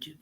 ये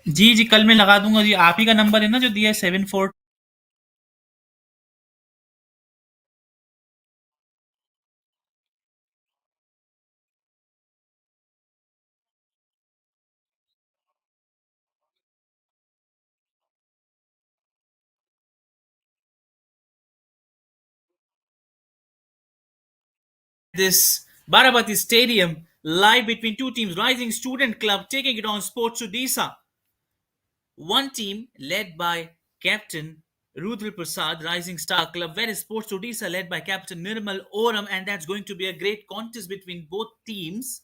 जी जी, कल मैं लगा दूंगा जी। आप ही का नंबर है ना जो दिया है, 74? This Barabati Stadium, live between two teams, Rising Student Club taking it on Sports Odisha. One team led by Captain Rudra Prasad, Rising Star Club, whereas Sports Odisha led by Captain Nirmal Oram, and that's going to be a great contest between both teams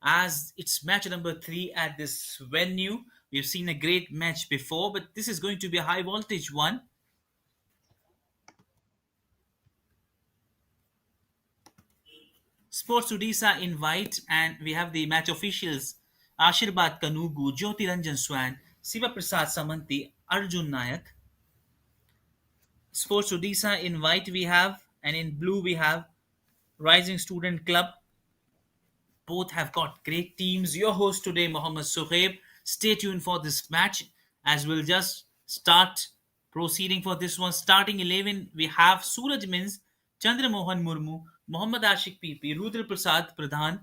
as it's match number three at this venue. We've seen a great match before, but this is going to be a high voltage one. Sports Odisha invite, and we have the match officials Ashirbat Kanugu, Jyoti Ranjan Swan, Siva Prasad Samanti, Arjun Nayak. Sports Odisha in white we have, and in blue we have Rising Student Club. Both have got great teams. Your host today, Mohammad Suhaib. Stay tuned for this match as we'll just start proceeding for this one. Starting 11, we have Suraj Mins, Chandra Mohan Murmu, Mohammad Ashik PP, Rudra Prasad Pradhan,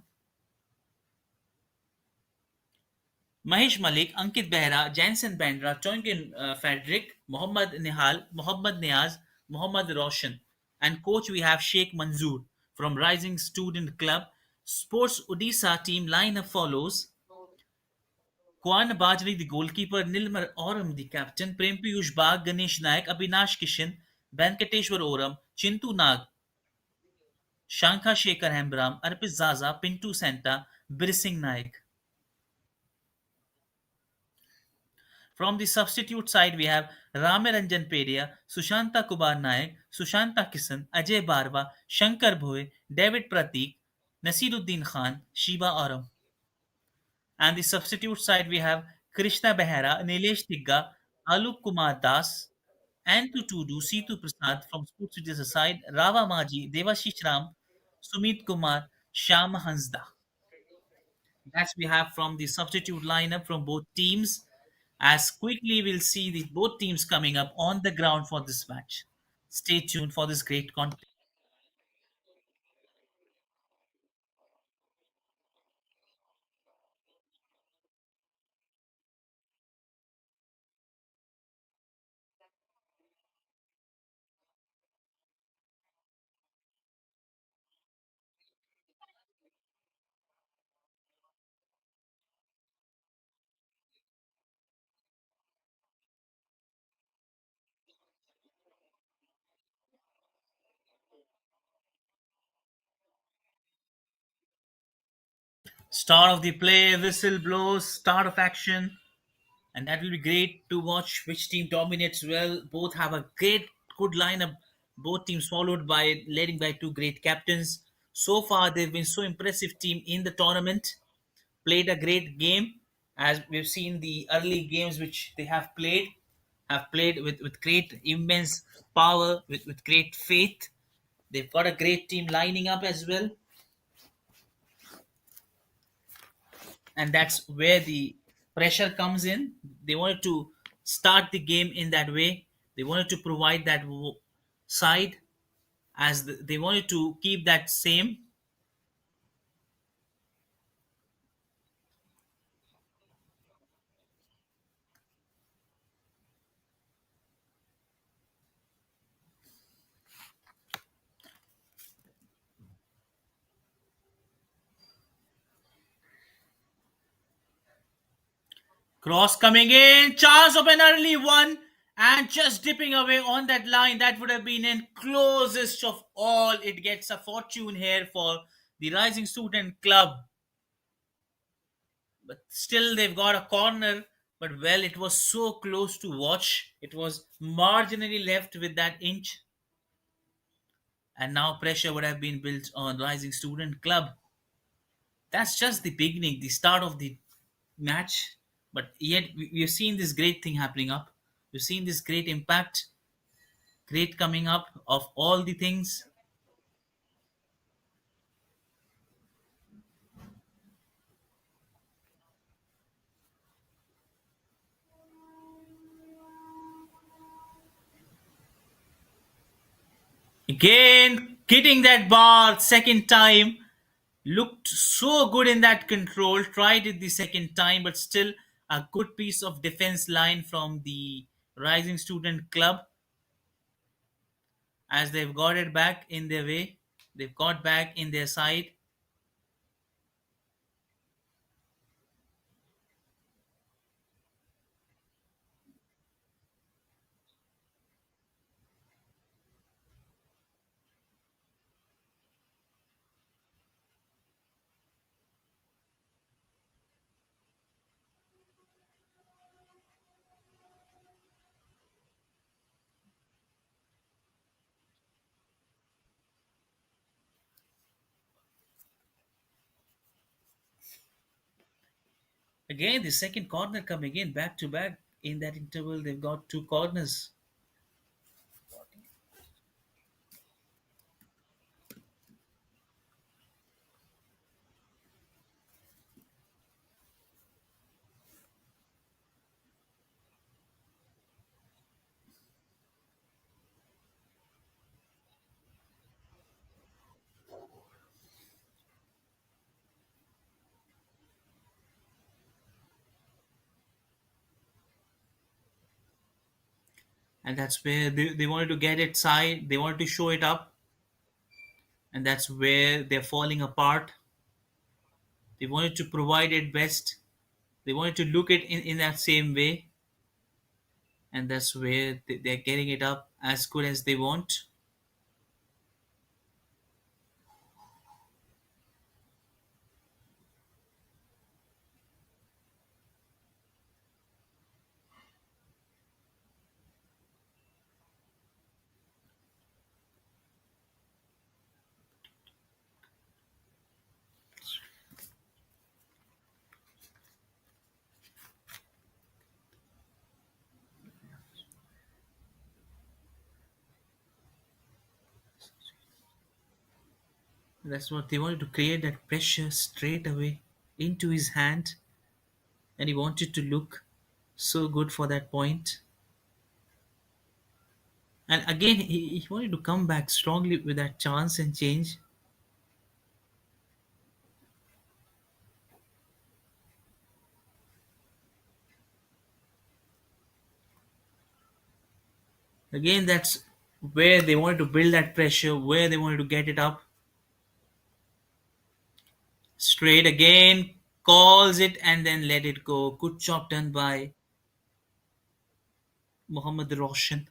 Mahesh Malik, Ankit Behra, Jansen Bandra, Tonkin Frederick, Mohammad Nihal, Mohammad Niaz, Mohammad Roshan. And coach we have Sheikh Manzoor from Rising Student Club. Sports Odisha team lineup follows: Kwan Bajri, the goalkeeper; Nilmar Oram, the captain; Prem Piyush Bag, Ganesh Naik, Abhinash Kishan, Venkateshwar Oram, Chintu Nag, Shankha Shekhar Hembram, Arpit Zaza, Pintu Santa, Birsing Naik. From the substitute side, we have Ramaranjan Pedia, Sushanta Kubar Naik, Sushanta Kisan, Ajay Barwa, Shankar Bhoy, David Pratik, Nasiruddin Khan, Shiba Aram. And the substitute side, we have Krishna Behera, Nilesh Tigga, Aluk Kumar Das, Antu Tudu, Situ Prasad from Sports Studios side, Rava Maji, Devashish Ram, Sumit Kumar, Shyam Hansda. That's we have from the substitute lineup from both teams. As quickly we'll see the both teams coming up on the ground for this match. Stay tuned for this great content. Start of the play, whistle blows, start of action, and that will be great to watch which team dominates well. Both have a great, good lineup. Both teams followed by leading by two great captains. So far, they've been so impressive team in the tournament. Played a great game, as we've seen the early games which they have played with great immense power, with great faith. They've got a great team lining up as well, and that's where the pressure comes in. They wanted to start the game in that way. They wanted to provide that side, as they wanted to keep that same. Cross coming in, chance of an early one, and just dipping away on that line. That would have been in closest of all. It gets a fortune here for the Rising Student Club, but still they've got a corner. But well, it was so close to watch. It was marginally left with that inch, and now pressure would have been built on Rising Student Club. That's just the beginning, the start of the match. But yet we've seen this great thing happening up. We've seen this great impact, great coming up of all the things. Again, hitting that bar second time. Looked so good in that control. Tried it the second time, but still a good piece of defense line from the Rising Student Club as they've got it back in their way. They've got back in their side. Again, the second corner come again back to back. In that interval, they've got two corners. And that's where they wanted to get it side. They wanted to show it up. And that's where they're falling apart. They wanted to provide it best. They wanted to look it in that same way. And that's where they're getting it up as good as they want. That's what they wanted to create, that pressure straight away into his hand. And he wanted to look so good for that point. And again, he wanted to come back strongly with that chance and change. Again, that's where they wanted to build that pressure, where they wanted to get it up. Straight again, calls it and then let it go. Good job done by Mohammad Roshan.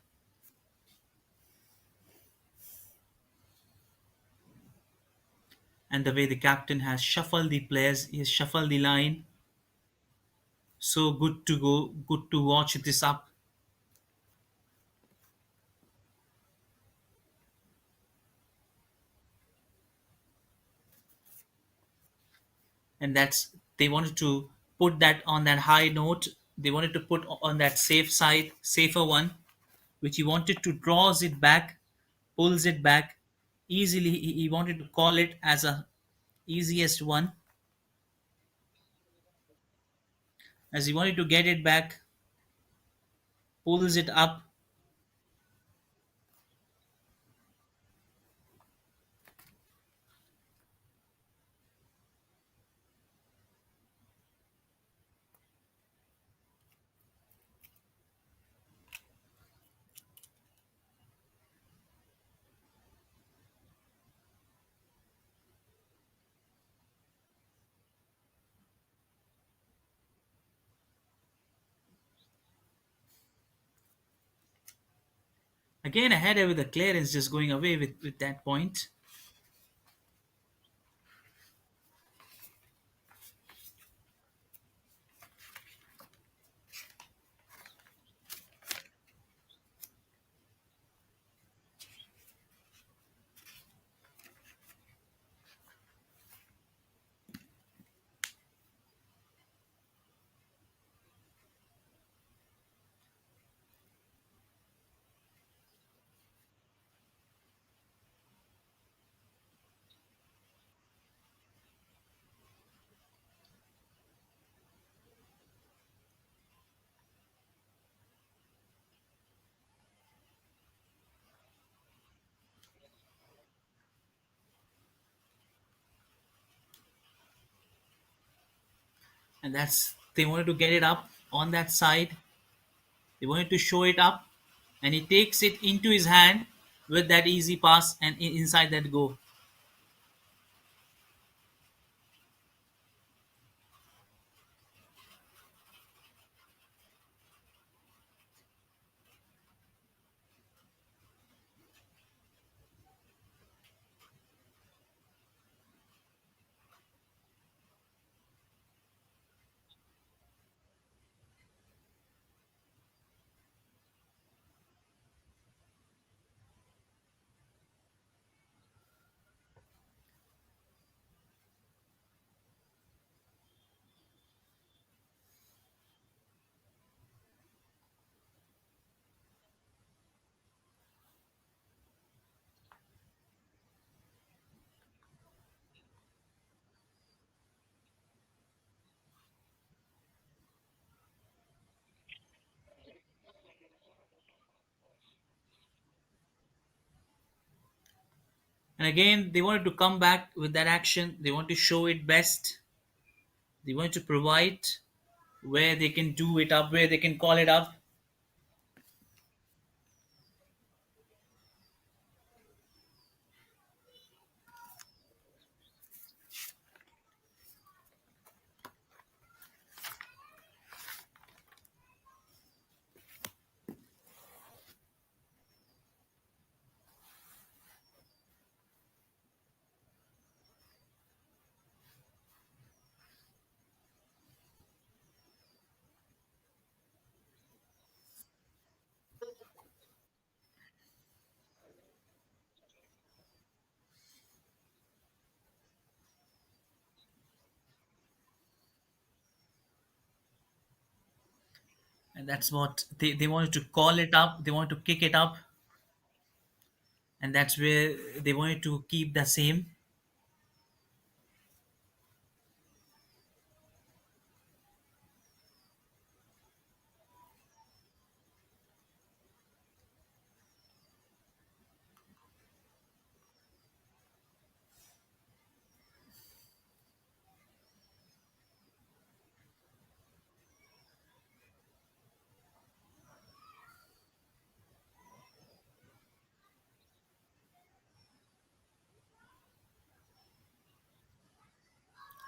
And the way the captain has shuffled the players, he has shuffled the line. So good to go, good to watch this up. And that's, they wanted to put that on that high note. They wanted to put on that safe side, safer one, which he wanted to draws it back, pulls it back easily. He wanted to call it as a easiest one, as he wanted to get it back, pulls it up. Again, I had it with the clearance just going away with that point. and that's they wanted to get it up on that side. They wanted to show it up, and he takes it into his hand with that easy pass and inside that goal. And again, they wanted to come back with that action. They want to show it best. They want to provide where they can do it up, where they can call it up. And that's what they wanted to call it up. They want to kick it up, and that's where they wanted to keep the same.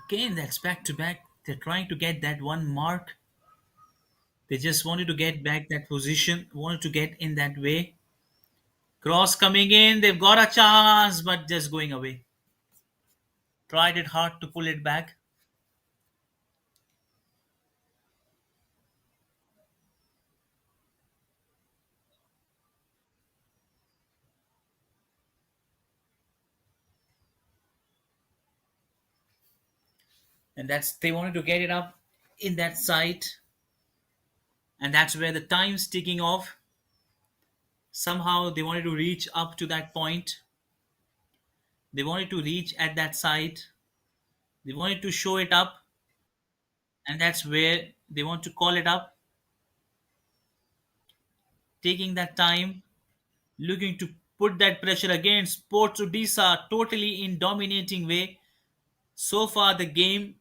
Again, that's back to back. They're trying to get that one mark. They just wanted to get back that position, wanted to get in that way. Cross coming in, they've got a chance, but just going away. Tried it hard to pull it back, and that's they wanted to get it up in that side, and that's where the time's ticking off. Somehow they wanted to reach up to that point. They wanted to reach at that side. They wanted to show it up, and that's where they want to call it up, taking that time, looking to put that pressure again. Sports Odisha totally in dominating way. So far, the game,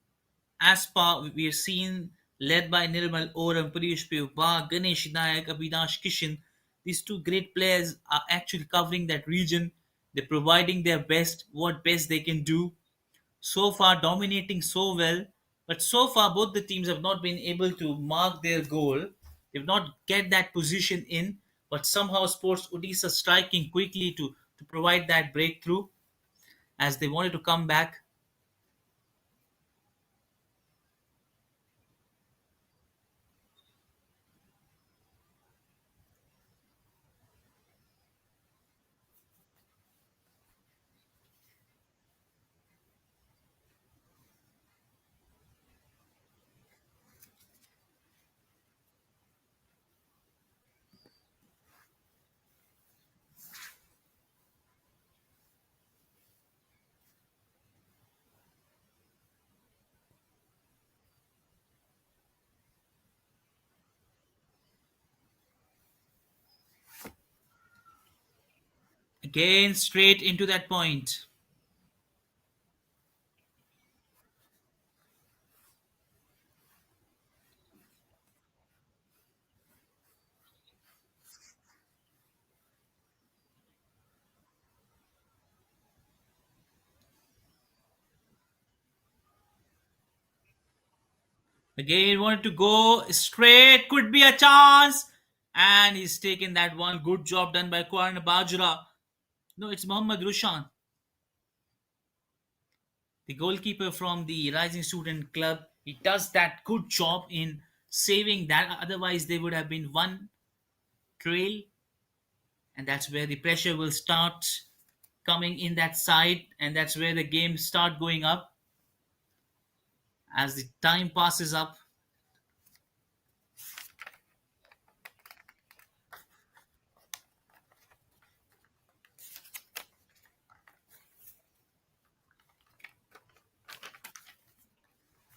as per we are seeing, led by Nirmal Oram, Parish Piyuba, Ganesh Nayak, Abhinash Kishan. These two great players are actually covering that region. They're providing their best, what best they can do. So far, dominating so well. But so far, both the teams have not been able to mark their goal. They've not get that position in. But somehow, Sports Odisha striking quickly to provide that breakthrough as they wanted to come back. Again, straight into that point. Again, wanted to go straight, could be a chance. And he's taken that one. Good job done by Kwan Bajra. No, it's Mohammad Rushan, the goalkeeper from the Rising Student Club. He does that good job in saving that. Otherwise, they would have been one trail, and that's where the pressure will start coming in that side, and that's where the game start going up as the time passes up.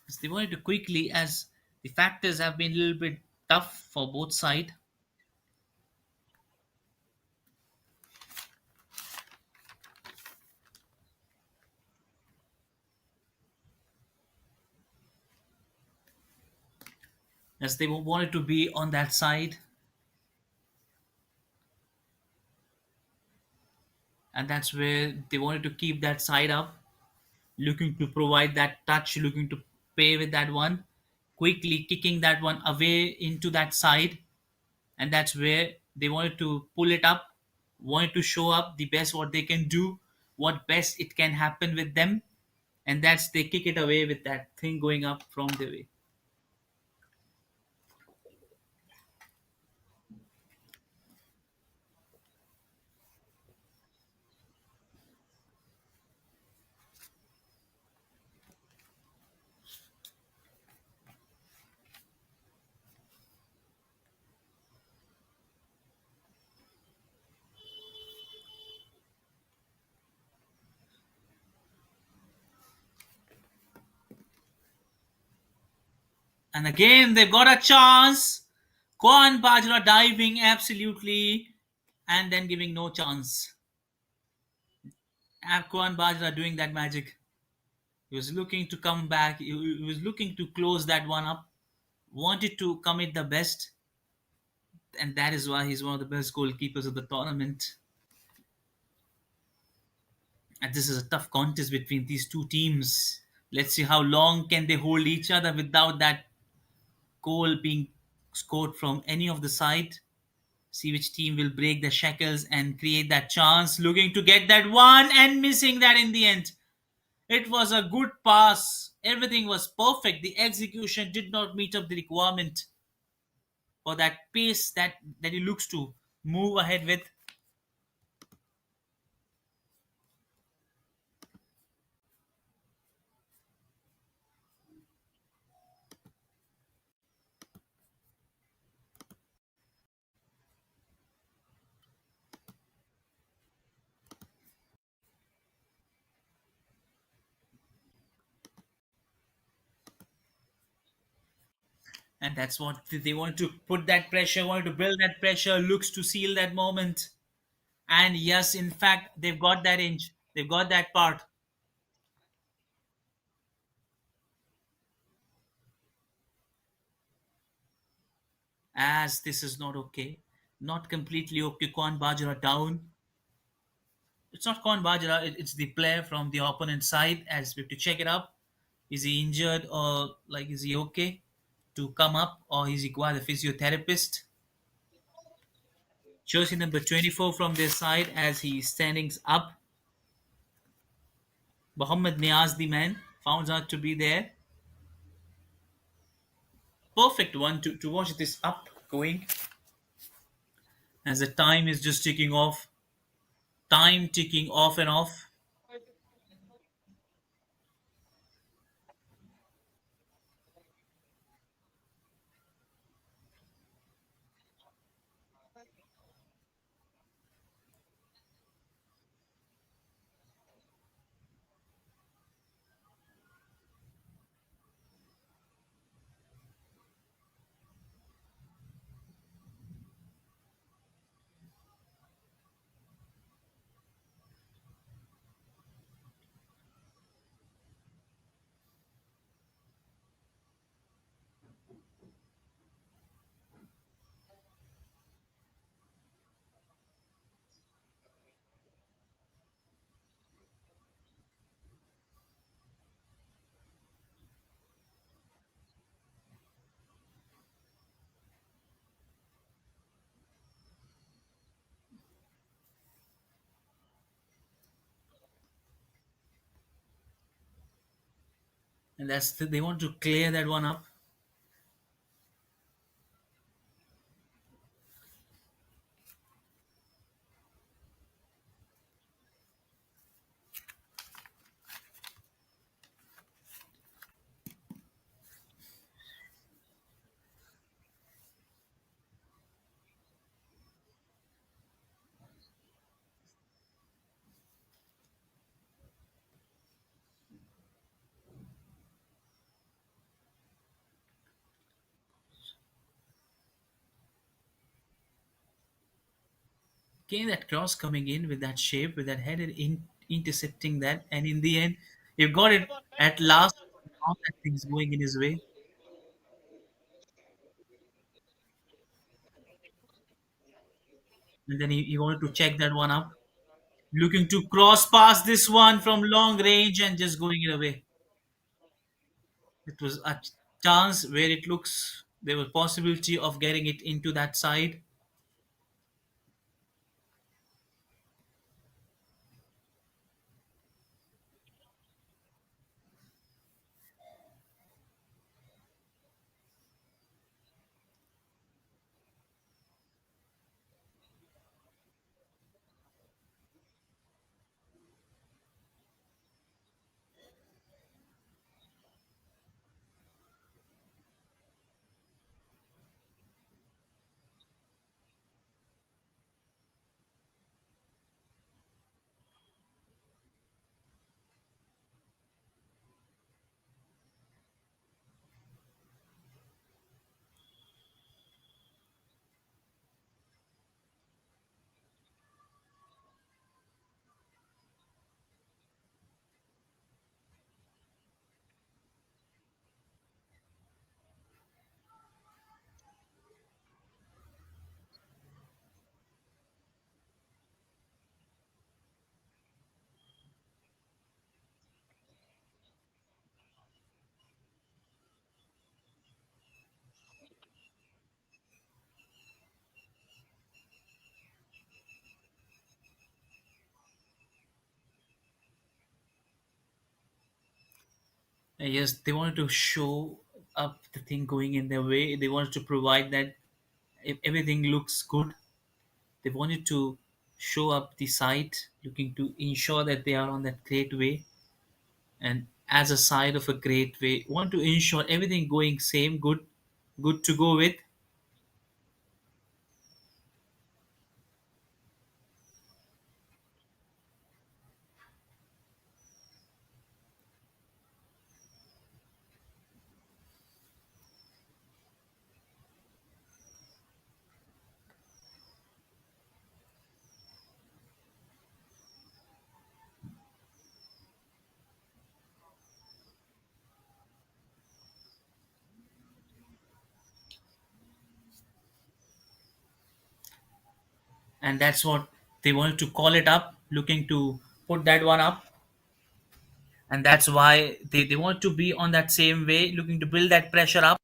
As they wanted to quickly, as the factors have been a little bit tough for both sides. As they wanted to be on that side, and that's where they wanted to keep that side up, looking to provide that touch, looking to pay with that one, quickly kicking that one away into that side, and that's where they wanted to pull it up, wanted to show up the best what they can do, what best it can happen with them, and that's they kick it away with that thing going up from the way. And again, they've got a chance. Kwan Bajra diving absolutely and then giving no chance. Kwan Bajra doing that magic. He was looking to come back. He was looking to close that one up. Wanted to commit the best, and that is why he's one of the best goalkeepers of the tournament. And this is a tough contest between these two teams. Let's see how long can they hold each other without that goal being scored from any of the side. See which team will break the shackles and create that chance, looking to get that one and missing that in the end. It was a good pass. Everything was perfect. The execution did not meet up the requirement for that pace that he looks to move ahead with. And that's what they want to put that pressure, want to build that pressure, looks to seal that moment. And yes, in fact, they've got that inch, they've got that part. As this is not okay, not completely okay. Kwan Bajra down. It's not Kwan Bajra, it's the player from the opponent side. As we have to check it up. Is he injured or like is he okay to come up or is he required a physiotherapist? Jersey number 24 from their side as he's standing up. Muhammad Niaz, the man, found out to be there. Perfect one to watch this up going as the time is just ticking off. Time ticking off and off. and they want to clear that one up. Okay, that cross coming in with that shape, with that head intercepting that, and in the end, you got it at last. All that thing's going in his way, and then he wanted to check that one up, looking to cross past this one from long range and just going it away. It was a chance where it looks there was possibility of getting it into that side. And yes, they wanted to show up the thing going in their way. They wanted to provide that if everything looks good. They wanted to show up the site, looking to ensure that they are on that great way. And as a side of a great way, want to ensure everything going same good, good to go with. And that's what they wanted to call it up, looking to put that one up. And that's why they want to be on that same way, looking to build that pressure up.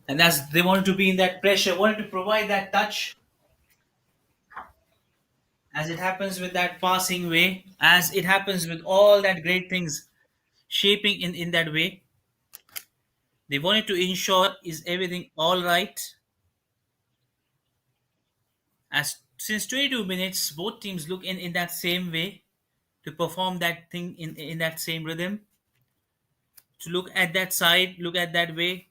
And that's they wanted to be in that pressure, wanted to provide that touch. as it happens with that passing way, as it happens with all that great things shaping in that way. They wanted to ensure is everything all right. As since 22 minutes, both teams look in that same way to perform that thing in that same rhythm, to look at that side, look at that way.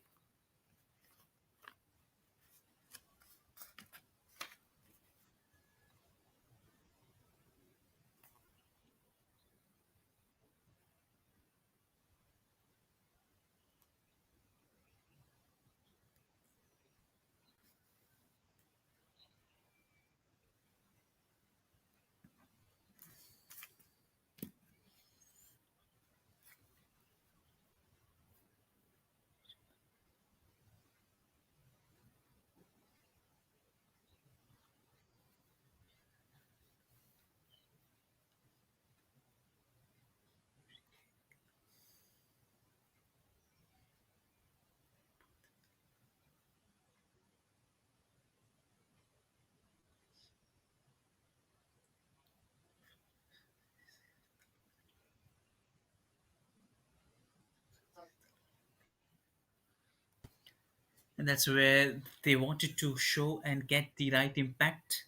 And that's where they wanted to show and get the right impact.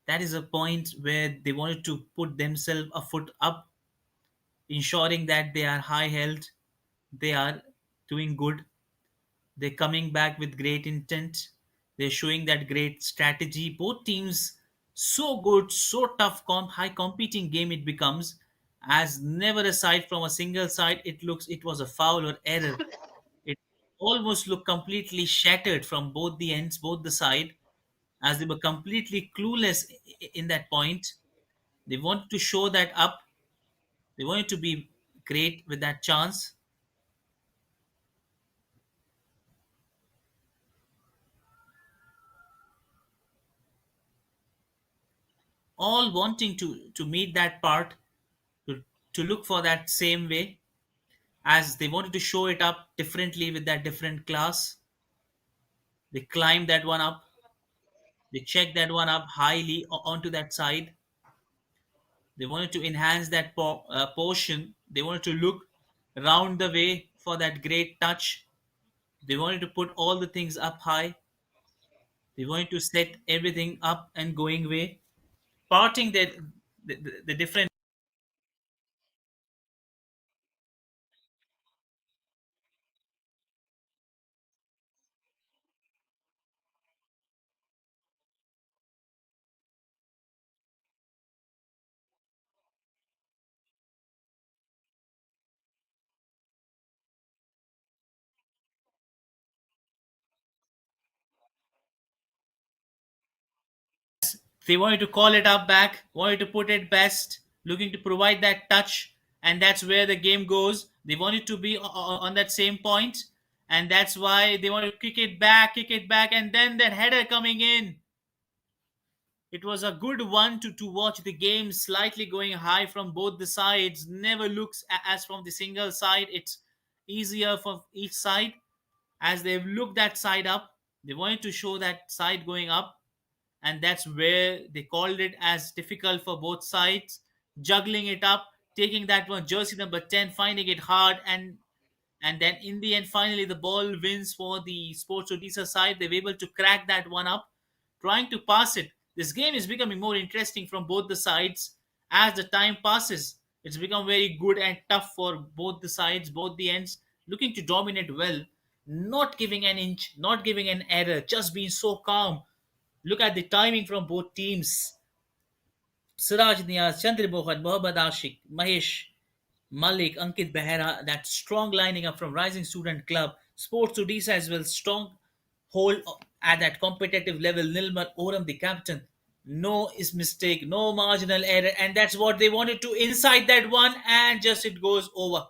That is a point where they wanted to put themselves a foot up, ensuring that they are high held, they are doing good, they're coming back with great intent, they're showing that great strategy. Both teams so good, so tough, high competing game it becomes, as never aside from a single side it looks it was a foul or error. It almost looked completely shattered from both the ends, both the side, as they were completely clueless in that point. They wanted to show that up. They wanted to be great with that chance, all wanting to meet that part, to, to look for that same way, as they wanted to show it up differently with that different class. They climbed that one up, they checked that one up highly onto that side. They wanted to enhance that portion. They wanted to look round the way for that great touch. They wanted to put all the things up high. They wanted to set everything up and going way, parting the different. They wanted to call it up back, wanted to put it best, looking to provide that touch, and that's where the game goes. They wanted to be on that same point, and that's why they wanted to kick it back, and then that header coming in. It was a good one to watch the game slightly going high from both the sides. Never looks as from the single side. It's easier for each side as they've looked that side up. They wanted to show that side going up, and that's where they called it as difficult for both sides, juggling it up, taking that one jersey number 10, finding it hard, and then in the end, finally, the ball wins for the Sports Odisha side. They were able to crack that one up, trying to pass it. This game is becoming more interesting from both the sides as the time passes. It's become very good and tough for both the sides, both the ends, looking to dominate well, not giving an inch, not giving an error, just being so calm. Look at the timing from both teams. Siraj Niaz, Chandramohan, Mohammad Ashik, Mahesh, Malik, Ankit Behera, that strong lining up from Rising Student Club. Sports Odisha as well, strong hold at that competitive level. Nilmar Oram, the captain. No is mistake, no marginal error, and that's what they wanted to inside that one, and just it goes over.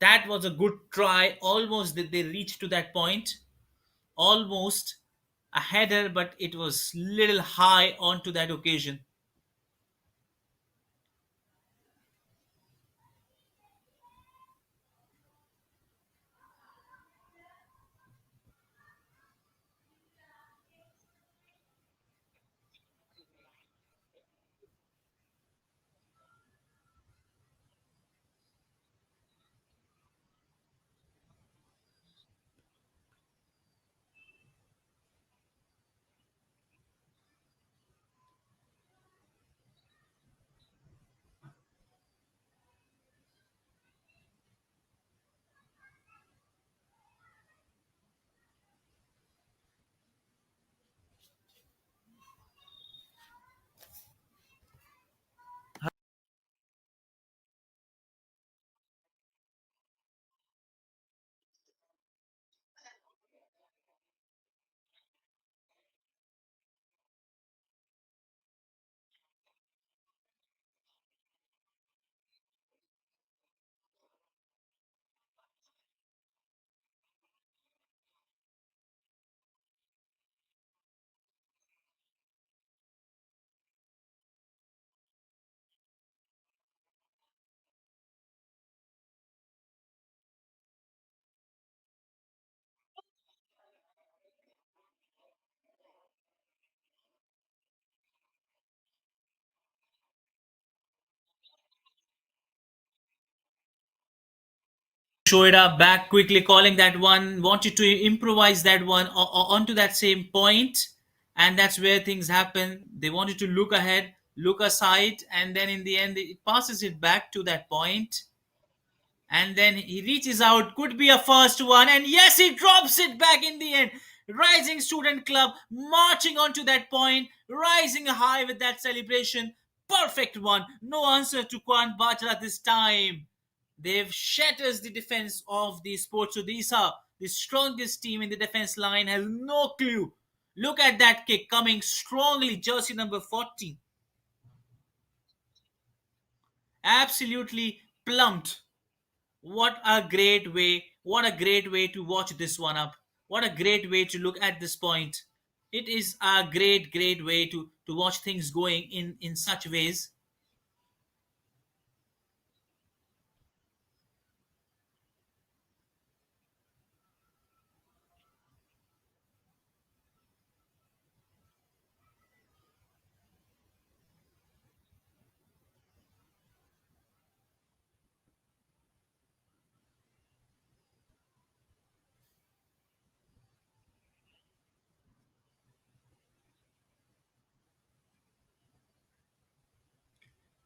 That was a good try. Almost did they reach to that point. Almost a header, but it was little high onto that occasion. Shoida back quickly, calling that one, wanted to improvise that one onto that same point, and that's where things happen. They wanted to look ahead, look aside, and then in the end, it passes it back to that point, and then he reaches out, could be a first one, and yes, he drops it back in the end. Rising Student Club marching onto that point, rising high with that celebration. Perfect one. No answer to Kwan Batra this time. They've shatters the defense of the Sports Odisha. The strongest team in the defense line has no clue. Look at that kick coming strongly, jersey number 40. Absolutely plumped. What a great way to watch this one up. What a great way to look at this point. It is a great way to watch things going in such ways.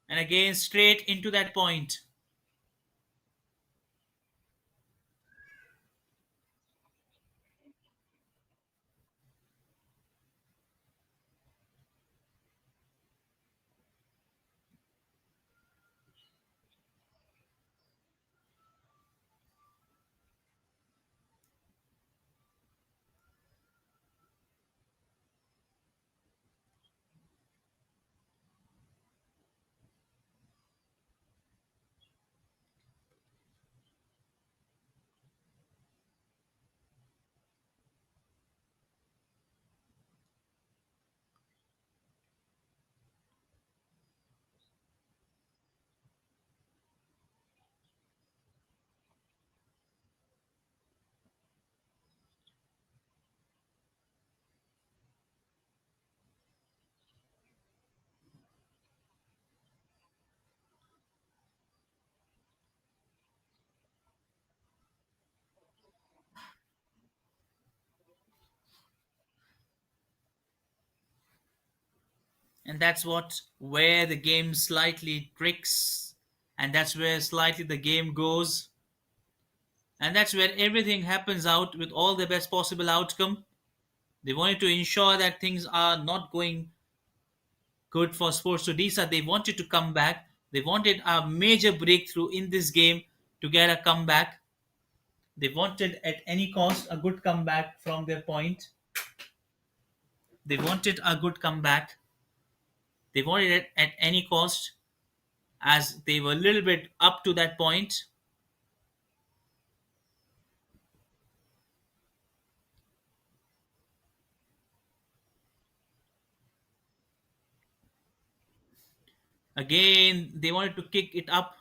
And again, straight into that point. And that's what where the game slightly tricks, and that's where slightly the game goes, and that's where everything happens out with all the best possible outcome. They wanted to ensure that things are not going good for Sports Odisha. They wanted to come back. They wanted a major breakthrough in this game to get a comeback. They wanted at any cost a good comeback from their point. They wanted a good comeback. They wanted it at any cost, as they were a little bit up to that point. Again, they wanted to kick it up.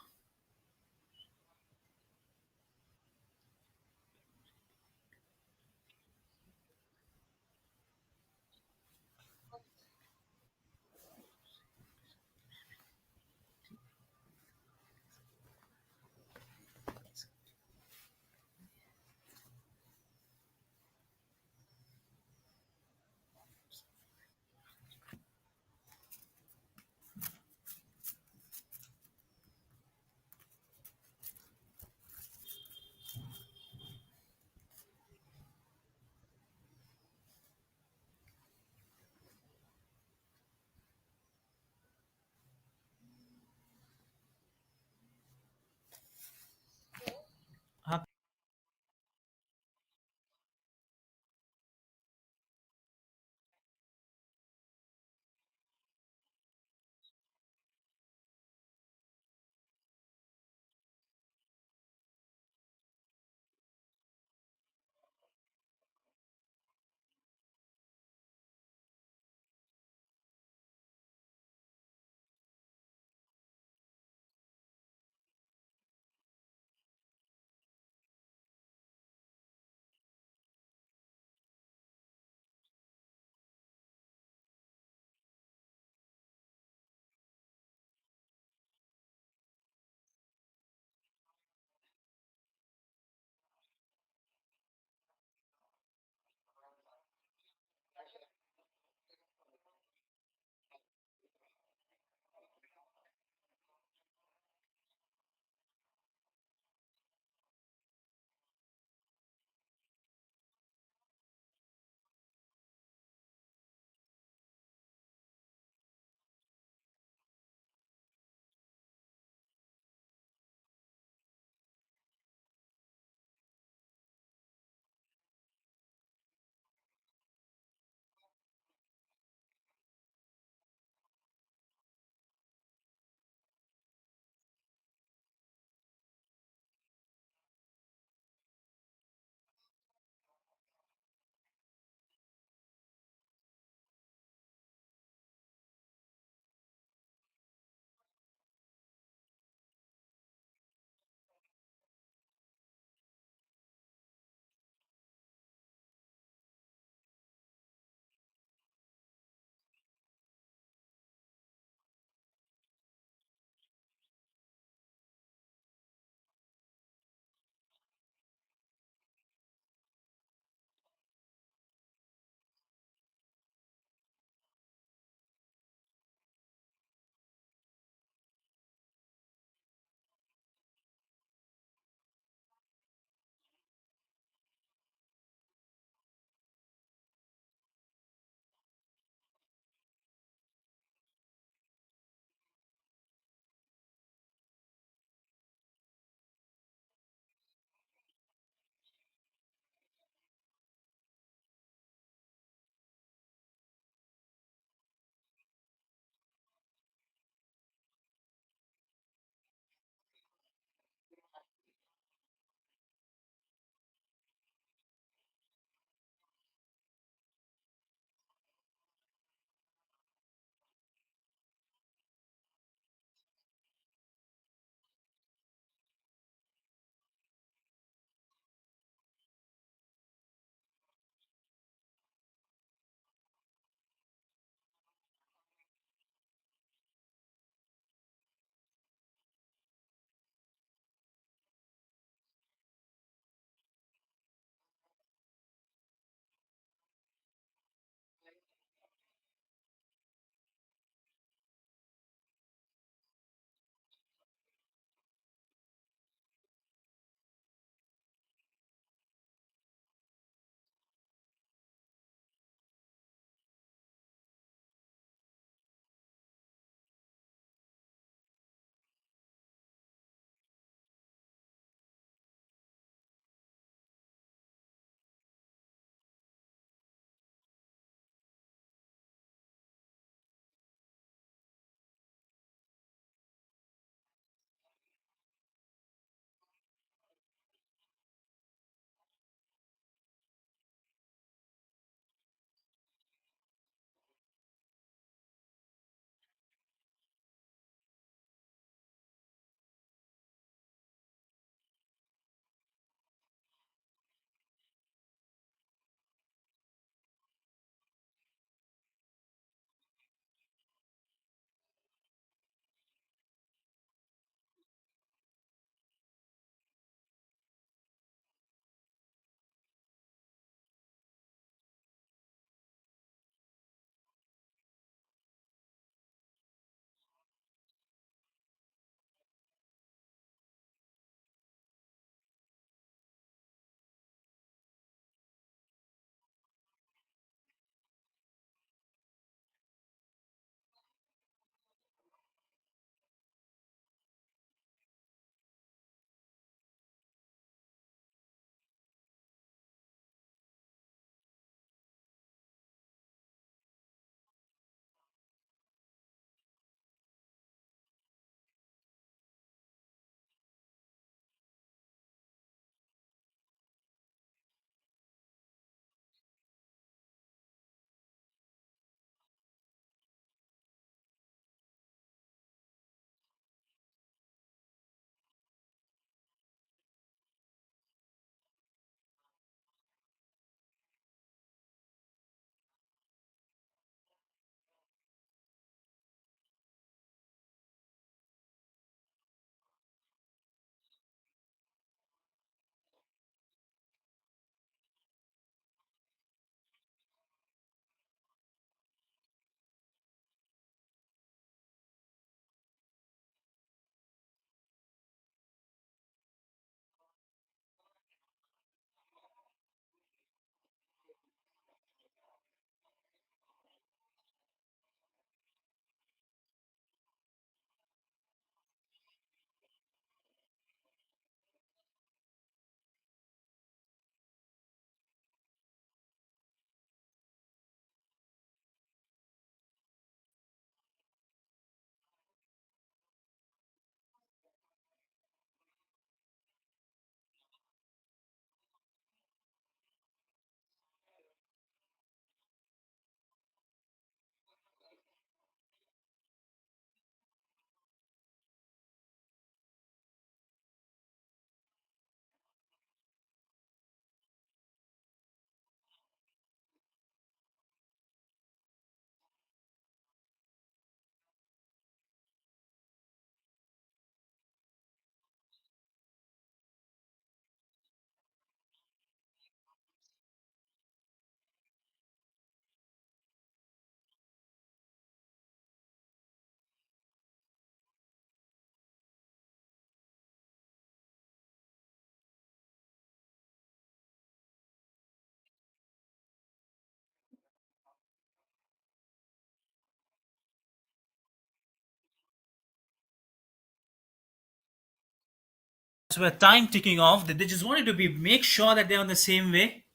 with time ticking off, they just wanted to be make sure that they're on the same way.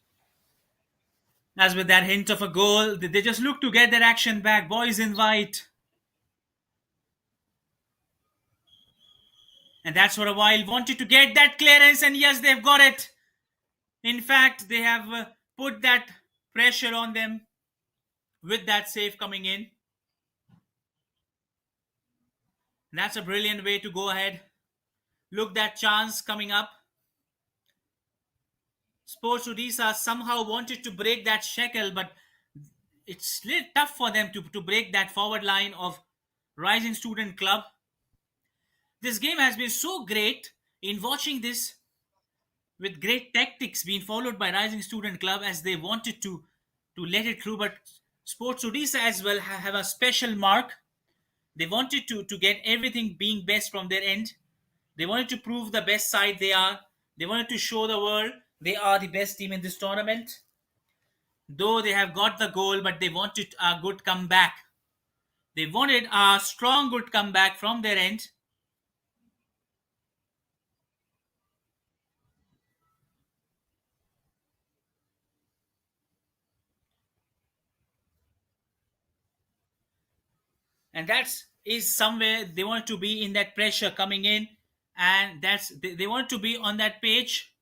As with that hint of a goal, they just look to get their action back. Boys in white. And that's for a while. Wanted to get that clearance, and yes, they've got it. In fact, they have put that pressure on them with that save coming in. And that's a brilliant way to go ahead. Look that chance coming up. Sports Odisha somehow wanted to break that shackle, but it's little tough for them to break that forward line of Rising Student Club. This game has been so great in watching this with great tactics being followed by Rising Student Club as they wanted to let it through, but Sports Odisha as well have a special mark. They wanted to get everything being best from their end. They wanted to prove the best side they are. They wanted to show the world they are the best team in this tournament. Though they have got the goal, but they wanted a good comeback. They wanted a strong, good comeback from their end. And that's is somewhere they want to be in that pressure coming in, and they want to be on that page.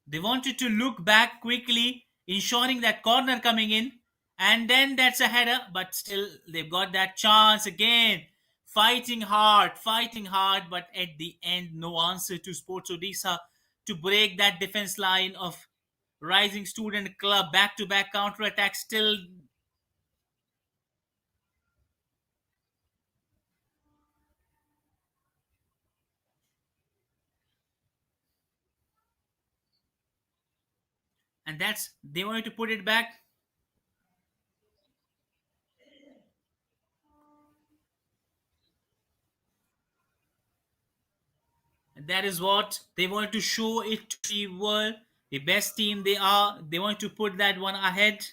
They wanted to look back quickly, ensuring that corner coming in, and then that's a header, but still they've got that chance again. Fighting hard, but at the end, no answer to Sports Odisha to break that defense line of Rising Student Club. Back to back counter attack still. And that's they wanted to put it back. And that is what they wanted to show it to the world. The best team they are. They want to put that one ahead.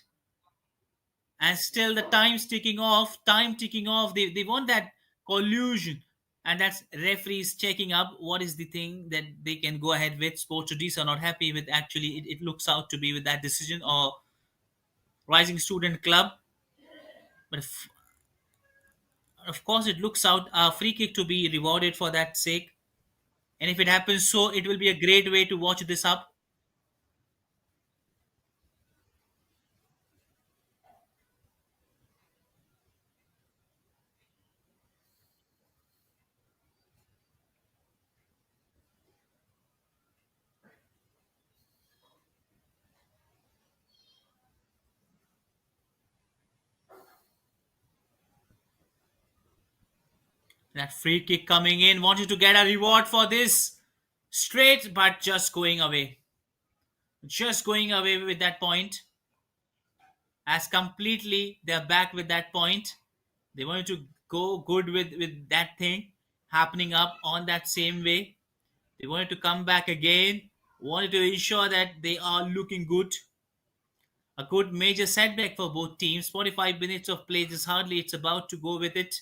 And still the time's ticking off. Time ticking off. They want that collusion. And that's referees checking up what is the thing that they can go ahead with. Sports Odisha are not happy with actually it looks out to be with that decision or Rising Student Club. But of course it looks out a free kick to be rewarded for that sake. And if it happens so, it will be a great way to watch this up. That free kick coming in, wanted to get a reward for this. Straight, but just going away. Just going away with that point. As completely they're back with that point. They wanted to go good with that thing happening up on that same way. They wanted to come back again. Wanted to ensure that they are looking good. A good major setback for both teams. 45 minutes of play, just hardly it's about to go with it.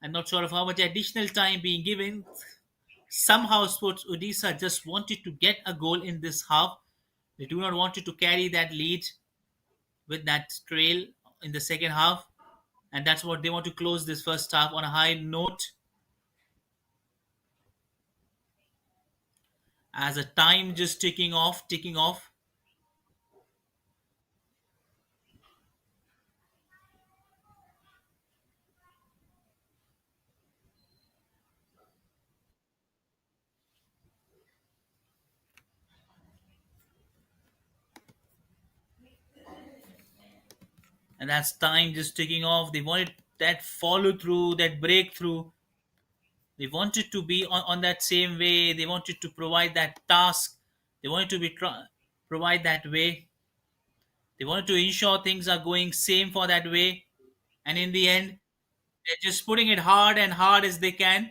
I'm not sure of how much additional time being given. Somehow Sports Odisha just wanted to get a goal in this half. They do not want to carry that lead with that trail in the second half. And that's what they want to close this first half on a high note. As a time just ticking off, ticking off. And that's time just ticking off. They wanted that follow through, that breakthrough. They wanted to be on that same way. They wanted to provide that task. They wanted to provide that way. They wanted to ensure things are going same for that way. And in the end, they're just putting it hard and hard as they can,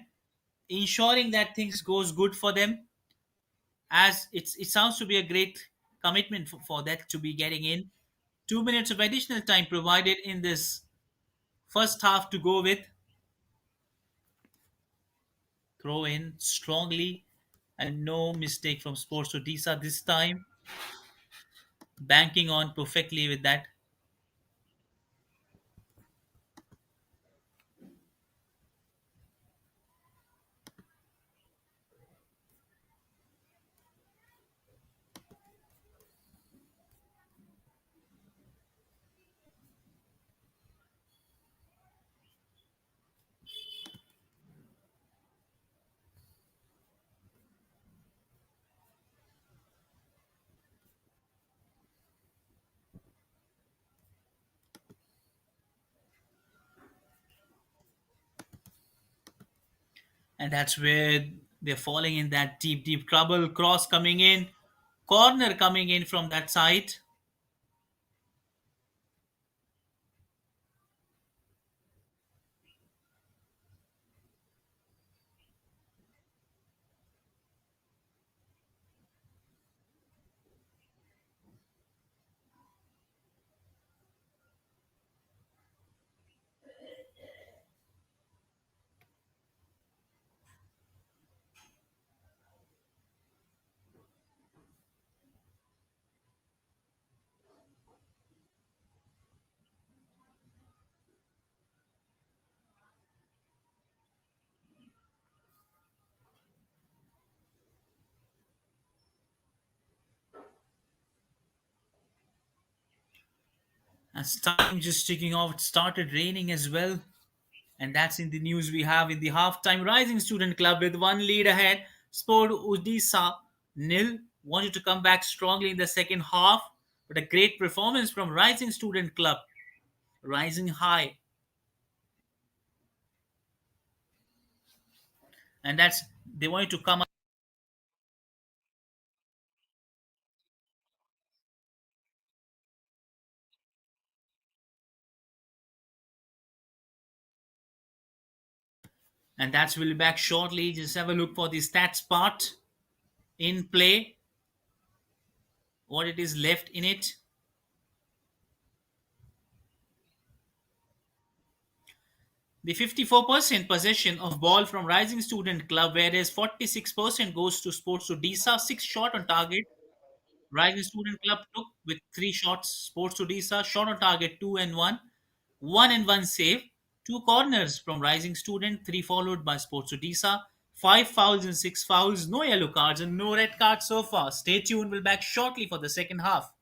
ensuring that things goes good for them. As it sounds to be a great commitment for that to be getting in. 2 minutes of additional time provided in this first half to go with. throw in strongly, and no mistake from Sports Odisha this time, banking on perfectly with that. And that's where they're falling in that deep, deep trouble. Cross coming in, corner coming in from that side. As time just ticking off, it started raining as well. And that's in the news we have in the halftime. Rising Student Club with one lead ahead. Sport Odisha nil. Wanted to come back strongly in the second half, but a great performance from Rising Student Club. Rising high. And that's they wanted to come up, and that's will be back shortly. Just have a look for the stats part in play, what it is left in it. The 54% possession of ball from Rising Student Club, whereas 46% goes to Sports Odisha. Six shot on target. Rising Student Club took with three shots. Sports Odisha shot on target two and one. One and one save. Two corners from Rising Student, three followed by Sports Odisha. Five fouls and six fouls. No yellow cards and no red cards so far. Stay tuned. We'll back shortly for the second half.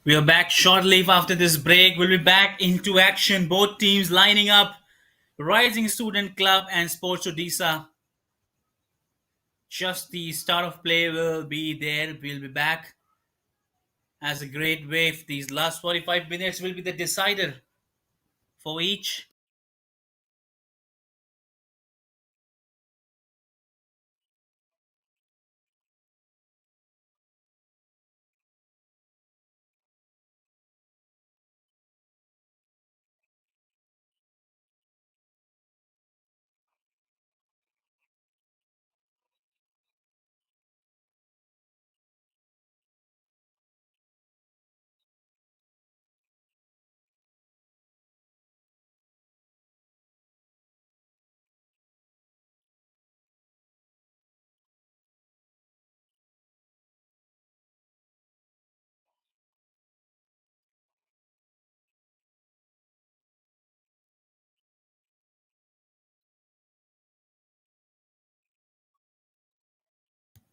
We are back shortly after this break. We'll be back into action. Both teams lining up. Rising Student Club and Sports Odisha. Just the start of play will be there. We'll be back as a great wave. These last 45 minutes will be the decider for each.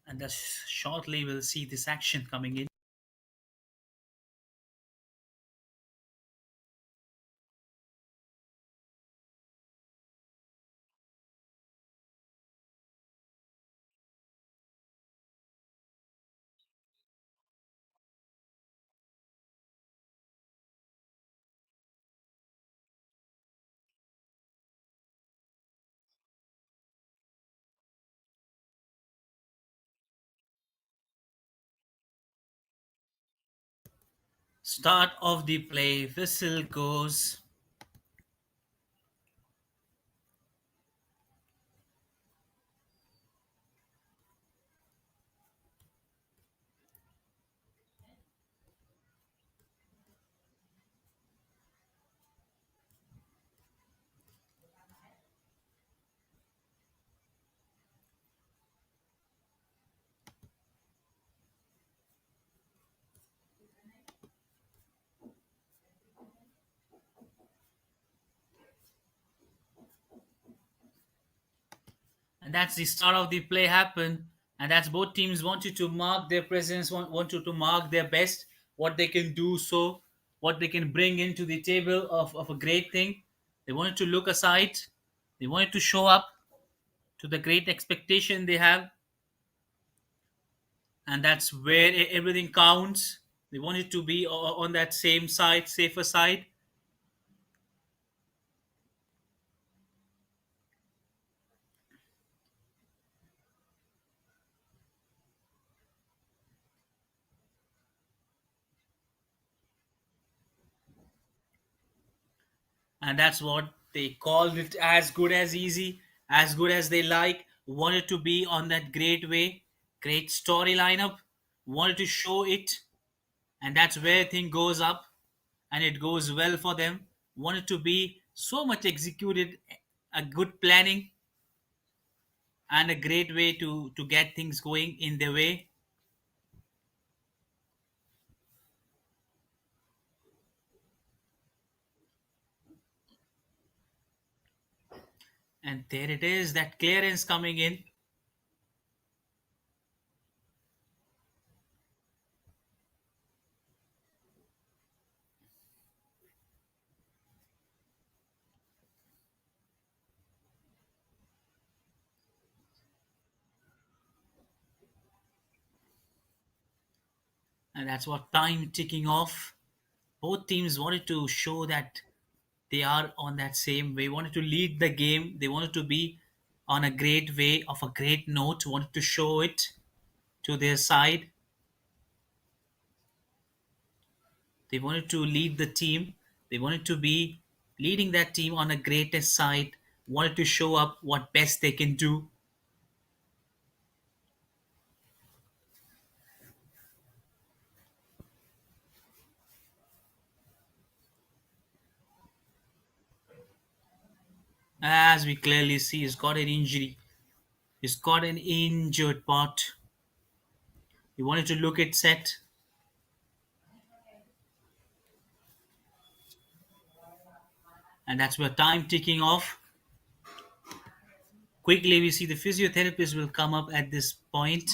And thus shortly we'll see this action coming in. Start of the play. Whistle goes. And that's the start of the play happen. And that's both teams wanted to mark their presence, wanted to mark their best, what they can do, so what they can bring into the table of a great thing. They wanted to look aside, they wanted to show up to the great expectation they have, and that's where everything counts. They wanted to be on that same side, safer side. And that's what they called it, as good as easy, as good as they like. Wanted to be on that great way, great story lineup, wanted to show it, and that's where thing goes up, and it goes well for them. Wanted to be so much executed, a good planning, and a great way to get things going in their way. And there it is, that clearance coming in. And that's what time ticking off. Both teams wanted to show that they are on that same way, wanted to lead the game, they wanted to be on a great way, of a great note, wanted to show it to their side. They wanted to lead the team, they wanted to be leading that team on a greatest side, wanted to show up what best they can do. As we clearly see, he's got an injury, he's got an injured part. He wanted to look it set, and that's where time ticking off. Quickly, we see the physiotherapist will come up at this point.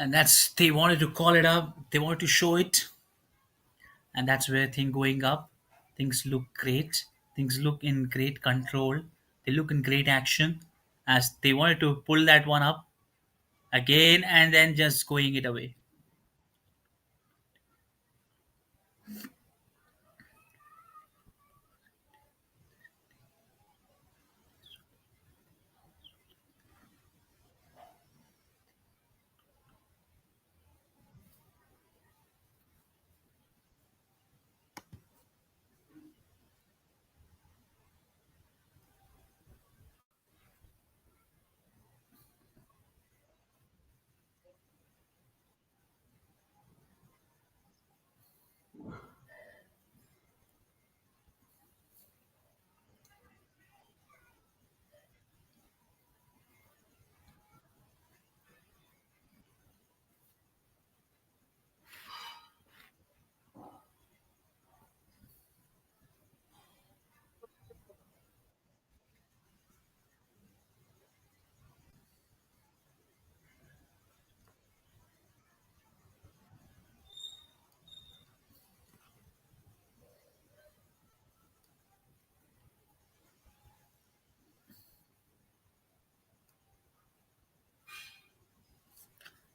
And that's they wanted to call it up. They wanted to show it, and that's where thing going up. Things look great. Things look in great control. They look in great action, as they wanted to pull that one up again and then just going it away.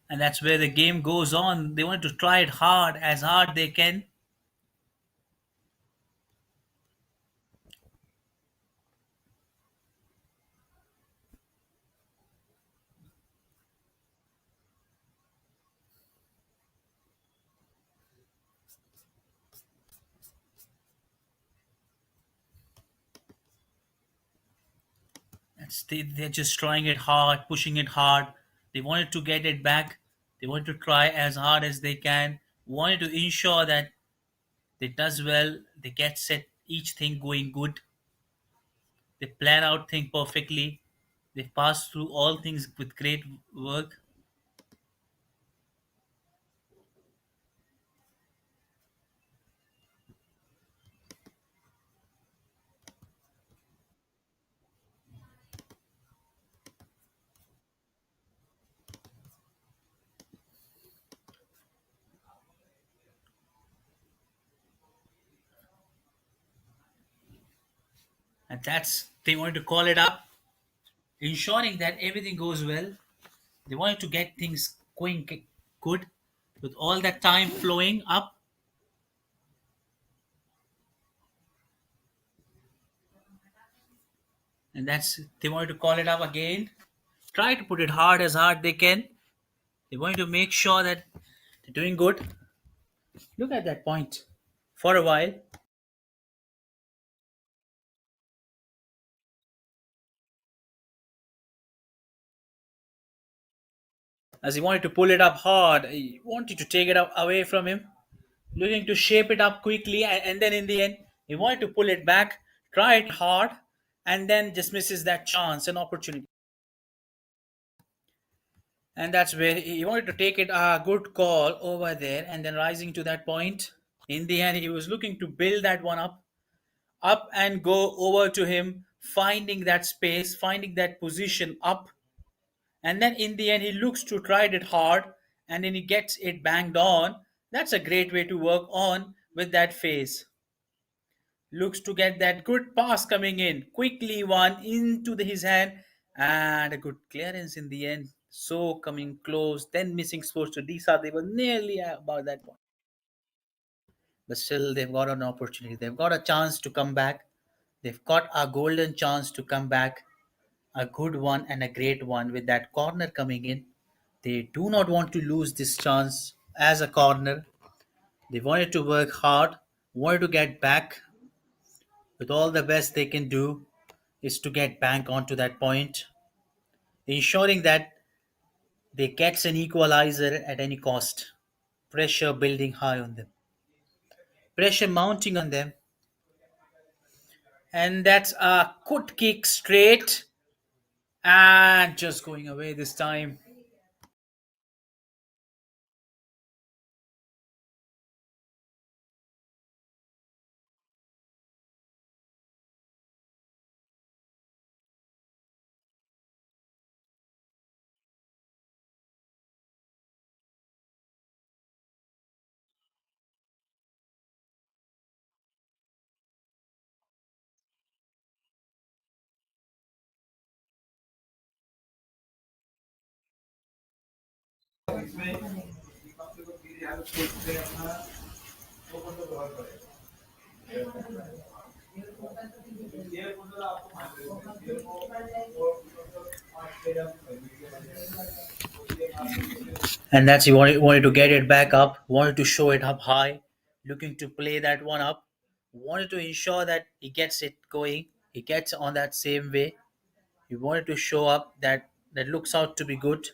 And that's where the game goes on. They want to try it hard, as hard they can. They're just trying it hard, pushing it hard. They wanted to get it back. They want to try as hard as they can. Wanted to ensure that they does well. They get set each thing going good. They plan out thing perfectly. They pass through all things with great work. And that's they wanted to call it up, ensuring that everything goes well. They wanted to get things going good with all that time flowing up. And that's they wanted to call it up again. Try to put it hard as hard they can. They want to make sure that they're doing good. Look at that point. For a while, as he wanted to pull it up hard, he wanted to take it up away from him, looking to shape it up quickly, and then in the end, he wanted to pull it back, try it hard, and then just misses that chance and opportunity. And that's where he wanted to take it a good call over there, and then rising to that point. In the end, he was looking to build that one up and go over to him, finding that space, finding that position up. And then in the end, he looks to try it hard and then he gets it banged on. That's a great way to work on with that phase. Looks to get that good pass coming in. Quickly one into his hand and a good clearance in the end. So coming close, then missing Sports Odisha. They were nearly about that point. But still, they've got an opportunity. They've got a chance to come back. They've got a golden chance to come back, a good one and a great one with that corner coming in. They do not want to lose this chance as a corner. They wanted to work hard, wanted to get back with all the best they can do is to get back onto that point, ensuring that they gets an equalizer at any cost. Pressure building high on them, pressure mounting on them, and that's a good kick straight and just going away this time. And that's he wanted to get it back up, wanted to show it up high, looking to play that one up, wanted to ensure that he gets it going, he gets on that same way. He wanted to show up that looks out to be good.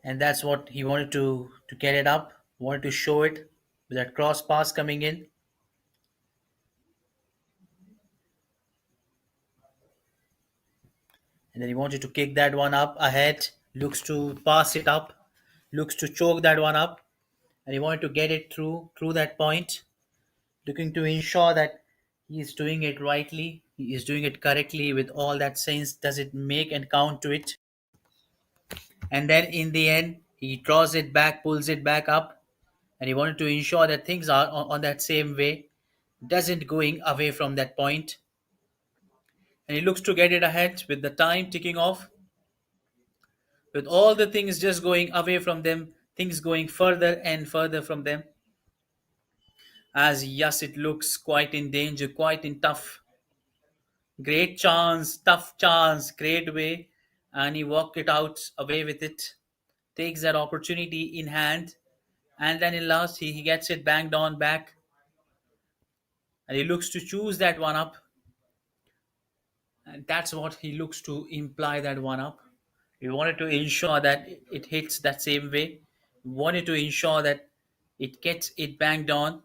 And that's what he wanted to get it up, wanted to show it with that cross pass coming in, and then he wanted to kick that one up ahead, looks to pass it up, looks to choke that one up, and he wanted to get it through that point, looking to ensure that he is doing it rightly, he is doing it correctly with all that sense does it make and count to it. And then in the end he draws it back, pulls it back up, and he wanted to ensure that things are on that same way, doesn't going away from that point, and he looks to get it ahead with the time ticking off, with all the things just going away from them, things going further and further from them, as yes, it looks quite in danger, quite in tough. Great chance, tough chance, great way, and he walked it out away with it, takes that opportunity in hand, and then in last he gets it banged on back, and he looks to choose that one up, and that's what he looks to imply that one up. He wanted to ensure that it hits that same way. He wanted to ensure that it gets it banged on.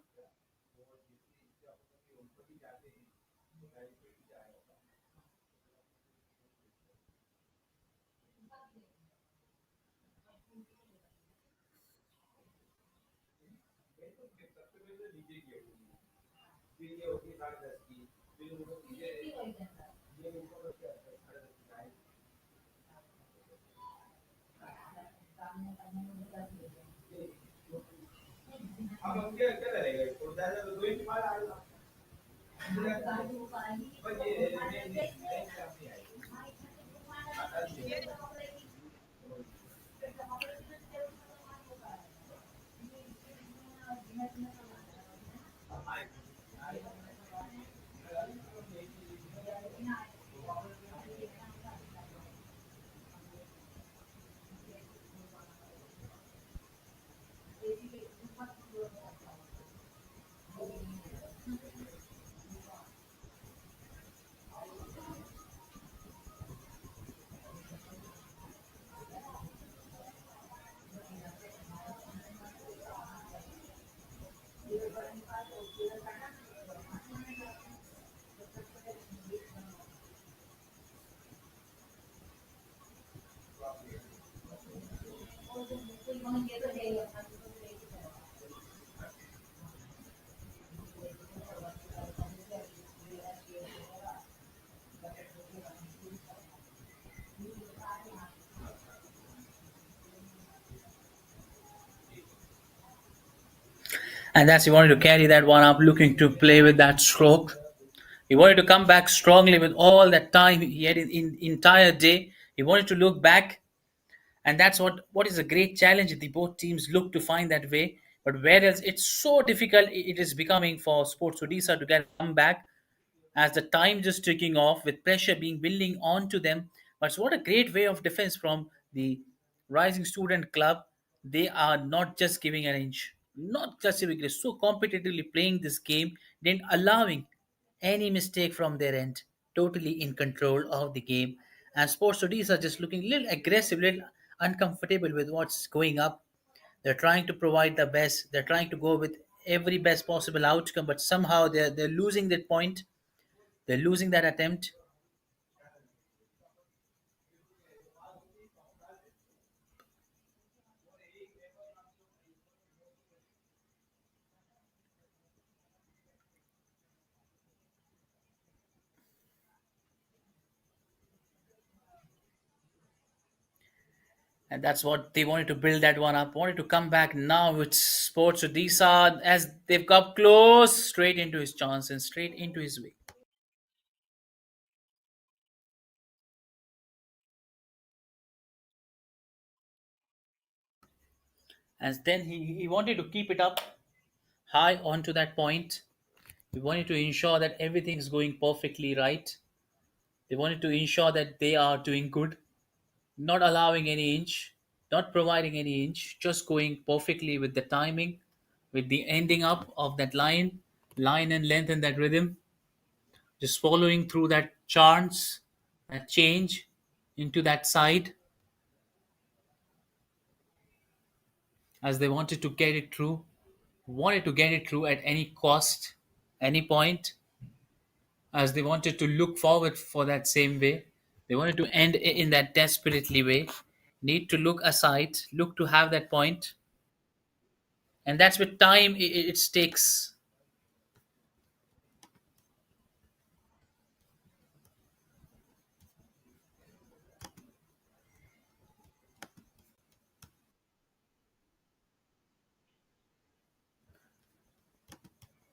And that's he wanted to carry that one up, looking to play with that stroke. He wanted to come back strongly with all that time he had in entire day. He wanted to look back, and that's what is a great challenge. The both teams look to find that way, but whereas it's so difficult, it is becoming for Sports Odisha to get come back as the time just ticking off with pressure being building onto them. But what a great way of defense from the Rising Student Club. They are not just giving an inch, not just giving it, so competitively playing this game, then allowing any mistake from their end, totally in control of the game. And Sports Odisha are just looking a little aggressive, little uncomfortable with what's going up. They're trying to provide the best. They're trying to go with every best possible outcome, but somehow they're losing that point. They're losing that attempt. And that's what they wanted to build that one up. Wanted to come back now with Sports Odisha as they've got close straight into his chance and straight into his way. And then he wanted to keep it up high onto that point. He wanted to ensure that everything is going perfectly right. They wanted to ensure that they are doing good, not allowing any inch, not providing any inch, just going perfectly with the timing, with the ending up of that line and length and that rhythm, just following through that chance, that change into that side as they wanted to get it through at any cost, any point, as they wanted to look forward for that same way. They wanted to end in that desperately way, need to look aside, look to have that point, and that's with time it takes.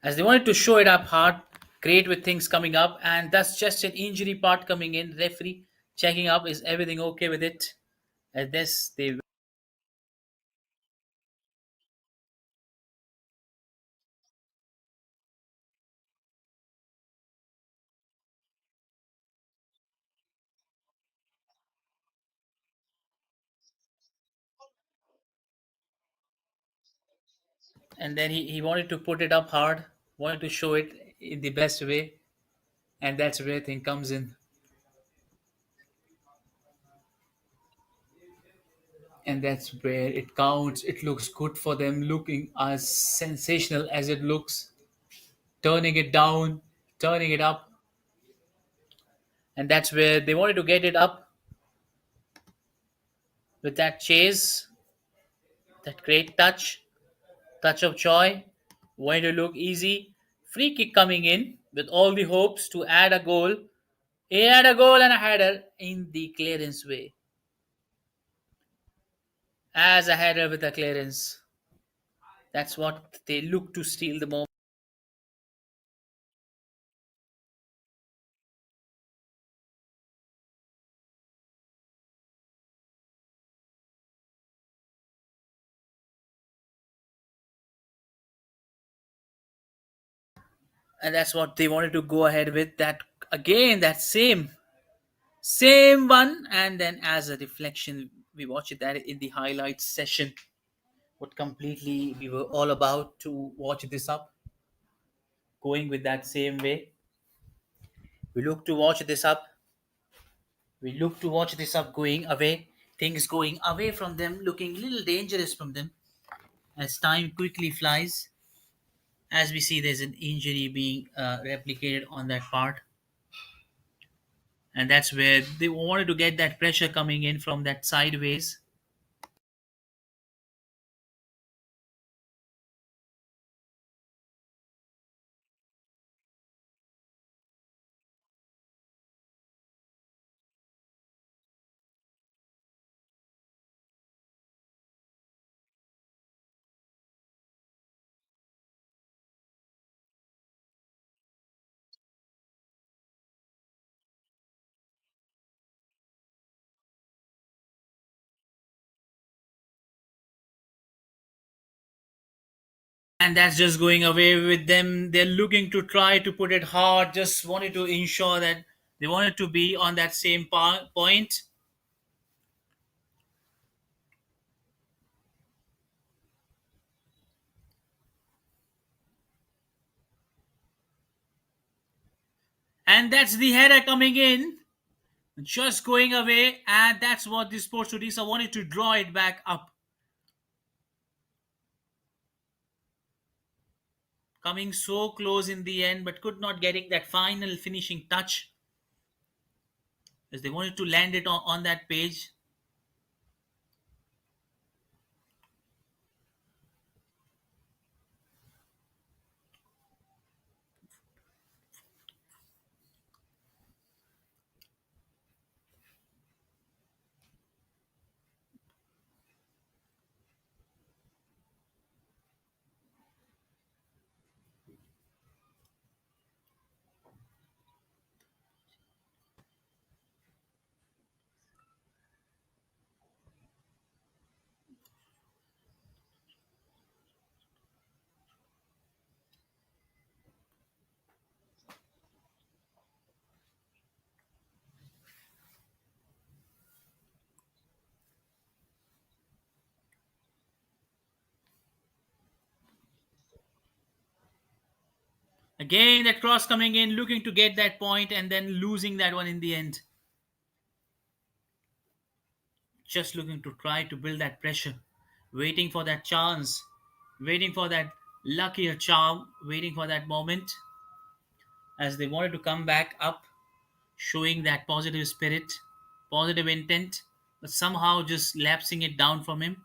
As they wanted to show it up hard, great with things coming up, and that's just an injury part coming in. Referee checking up is everything okay with it. At this, they and then he wanted to put it up hard, wanted to show it in the best way, and that's where thing comes in, and that's where it counts. It looks good for them, looking as sensational as it looks, turning it down, turning it up, and that's where they wanted to get it up with that chase, that great touch of joy, wanted to look easy. Free kick coming in with all the hopes to add a goal. He had a goal and a header in the clearance way. As a header with a clearance. That's what they look to steal the moment. And that's what they wanted to go ahead with. That again, that same one. And then as a reflection, we watched it that in the highlights session. What completely we were all about to watch this up, going with that same way. We look to watch this up. We look to watch this up going away. Things going away from them, looking a little dangerous from them as time quickly flies. As we see, there's an injury being replicated on that part, and that's where they wanted to get that pressure coming in from that sideways. And that's just going away with them. They're looking to try to put it hard, just wanted to ensure that they wanted to be on that same point. And that's the header coming in, just going away. And that's what the Sports Odisha wanted to draw it back up. Coming so close in the end, but could not getting that final finishing touch as they wanted to land it on that page. Again, that cross coming in, looking to get that point and then losing that one in the end. Just looking to try to build that pressure, waiting for that chance, waiting for that luckier charm, waiting for that moment as they wanted to come back up, showing that positive spirit, positive intent, but somehow just lapsing it down from him.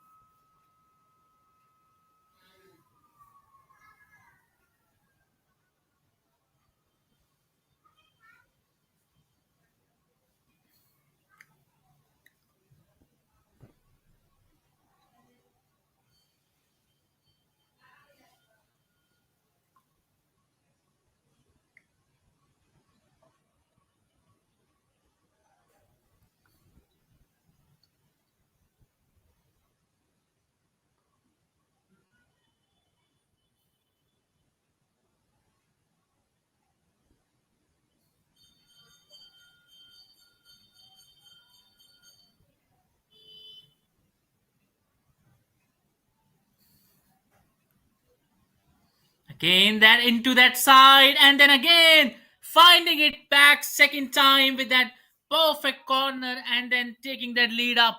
Again, that into that side, and then again finding it back second time with that perfect corner, and then taking that lead up.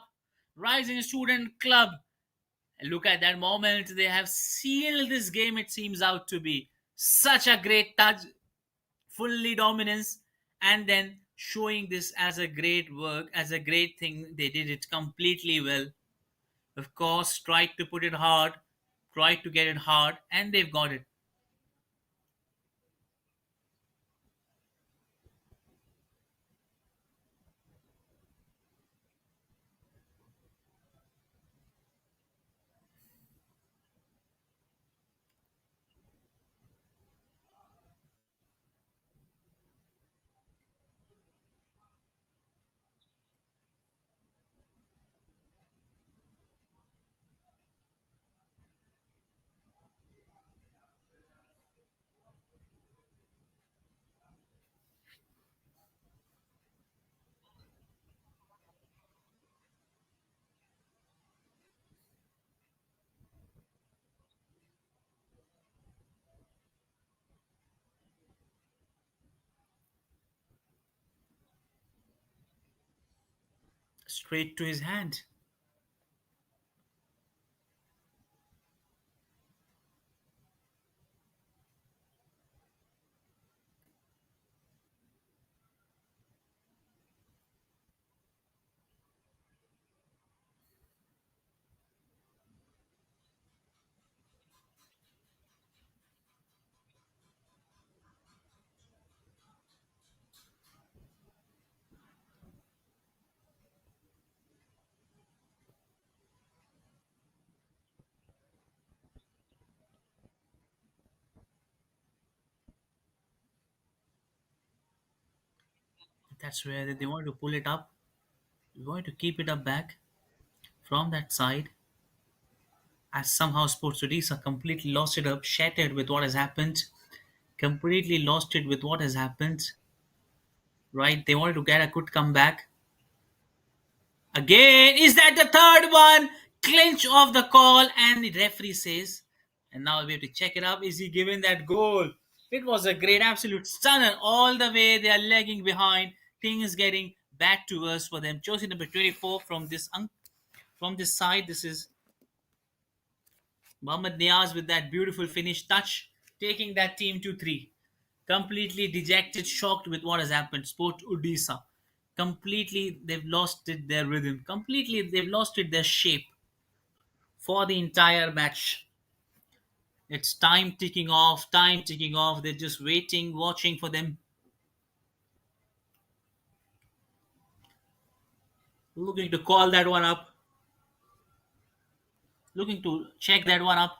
Rising Student Club. And look at that moment. They have sealed this game, it seems out to be. Such a great touch, fully dominance, and then showing this as a great work, as a great thing. They did it completely well. Of course, tried to put it hard, tried to get it hard, and they've got it. Straight to his hand. That's where they want to pull it up. They want to keep it up back from that side. As somehow Sports Odisha completely lost it up, shattered with what has happened. Completely lost it with what has happened. Right? They wanted to get a good comeback. Again, is that the third one? Clinch of the call, and the referee says, and now we have to check it up. Is he giving that goal? It was a great, absolute stunner. All the way they are lagging behind. Things getting back to us for them. Jersey number 24 from from this side. This is Mohammad Niaz with that beautiful finish touch, taking that team to three. Completely dejected, shocked with what has happened. Sport Odisha. Completely, they've lost it, their rhythm. Completely, they've lost it, their shape for the entire match. It's time ticking off, time ticking off. They're just waiting, watching for them, looking to call that one up, looking to check that one up.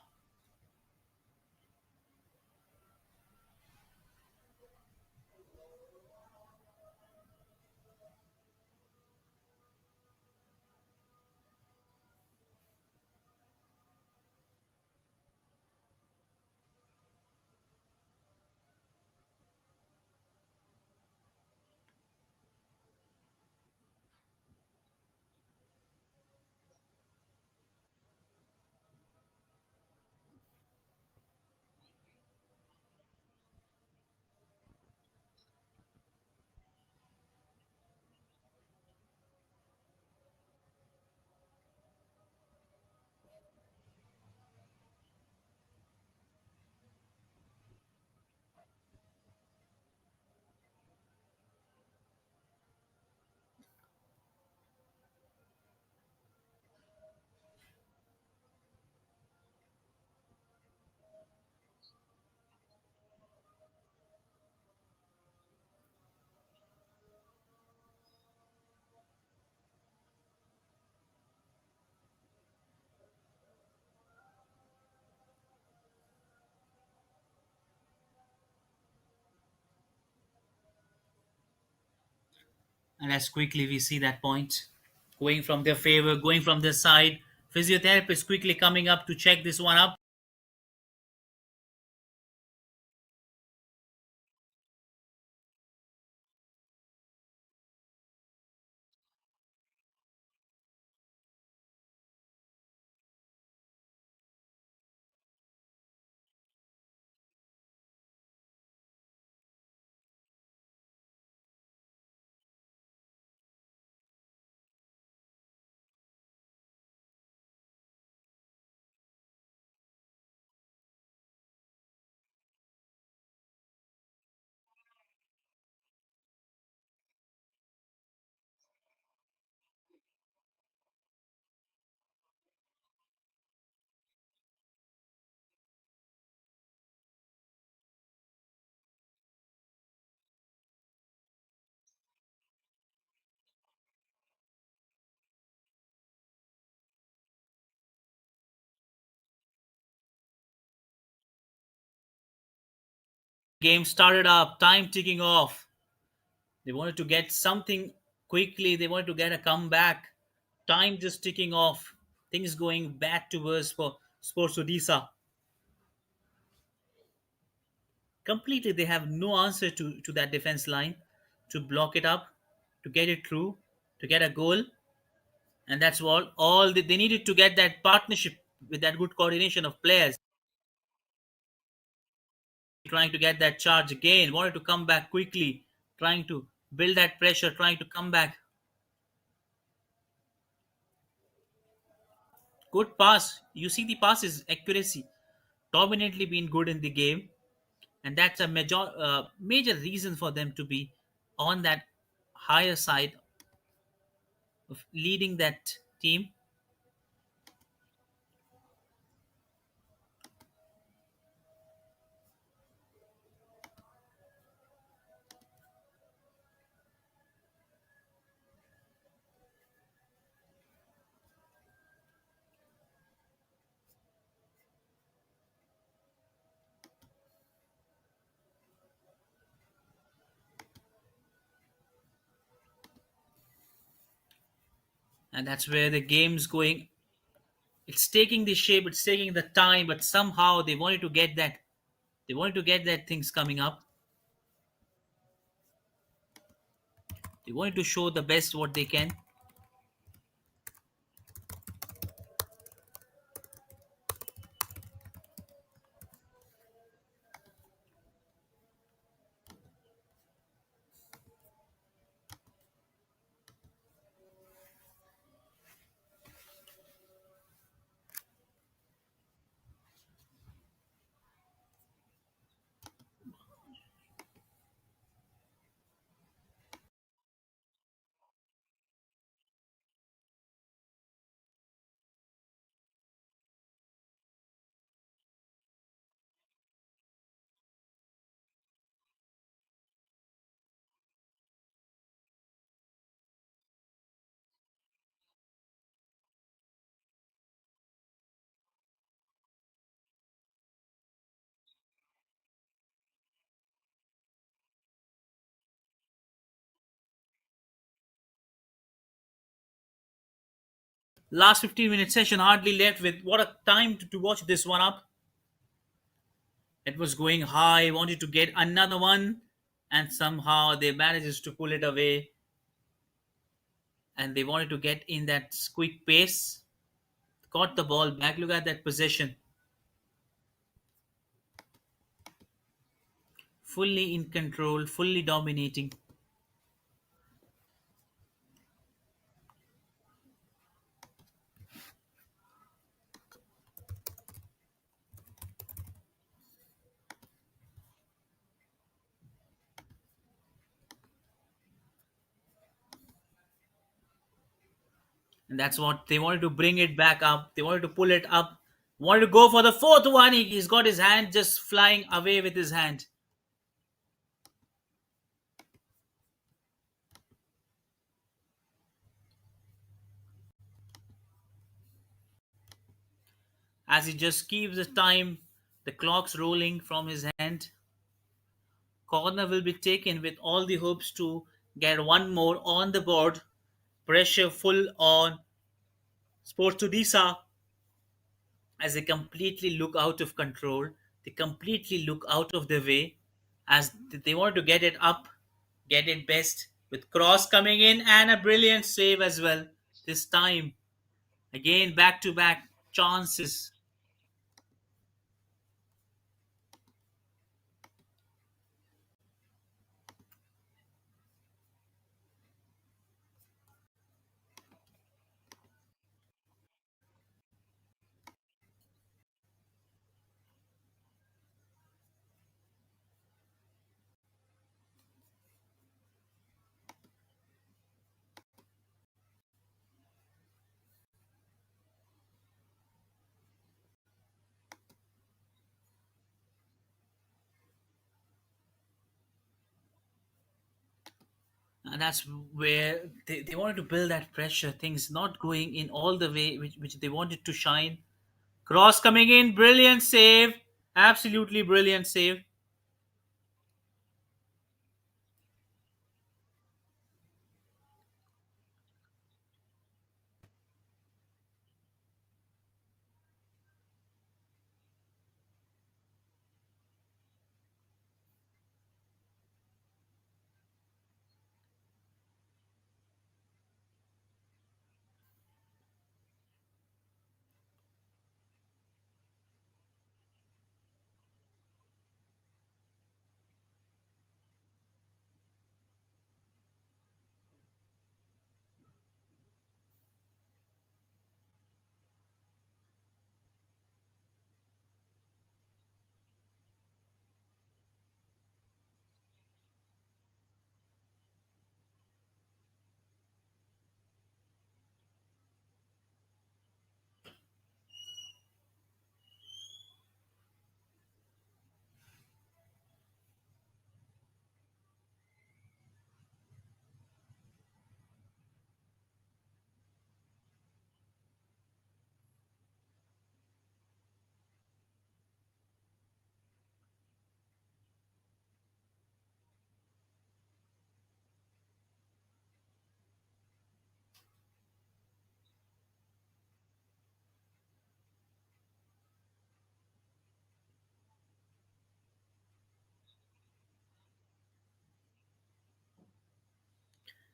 And as quickly we see that point going from their favor, going from their side. Physiotherapist quickly coming up to check this one up. Game started up, time ticking off. They wanted to get something quickly, they wanted to get a comeback. Time just ticking off. Things going bad to worse for Sports Odisha. Completely, they have no answer to that defense line to block it up, to get it through, to get a goal. And that's all they needed to get that partnership with that good coordination of players. Trying to get that charge again, wanted to come back quickly, trying to build that pressure, trying to come back. Good pass. You see the passes accuracy dominantly been good in the game, and that's a major reason for them to be on that higher side of leading that team. And that's where the game's going. It's taking the shape, it's taking the time, but somehow they wanted to get that things coming up. They wanted to show the best what they can. Last 15-minute session hardly left with what a time to watch this one up. It was going high, wanted to get another one, and somehow they manages to pull it away. And they wanted to get in that quick pace. Got the ball back. Look at that possession, fully in control, fully dominating. And that's what they wanted to bring it back up. They wanted to pull it up. Wanted to go for the fourth one. He's got his hand just flying away with his hand. As he just keeps the time, the clock's rolling from his hand. Corner will be taken with all the hopes to get one more on the board. Pressure full on Sports Odisha as they completely look out of control. They completely look out of their way as they want to get it up, get it best with cross coming in and a brilliant save as well. This time, again, back to back chances. And that's where they wanted to build that pressure, things not going in all the way which they wanted to shine. Cross coming in, brilliant save, absolutely brilliant save.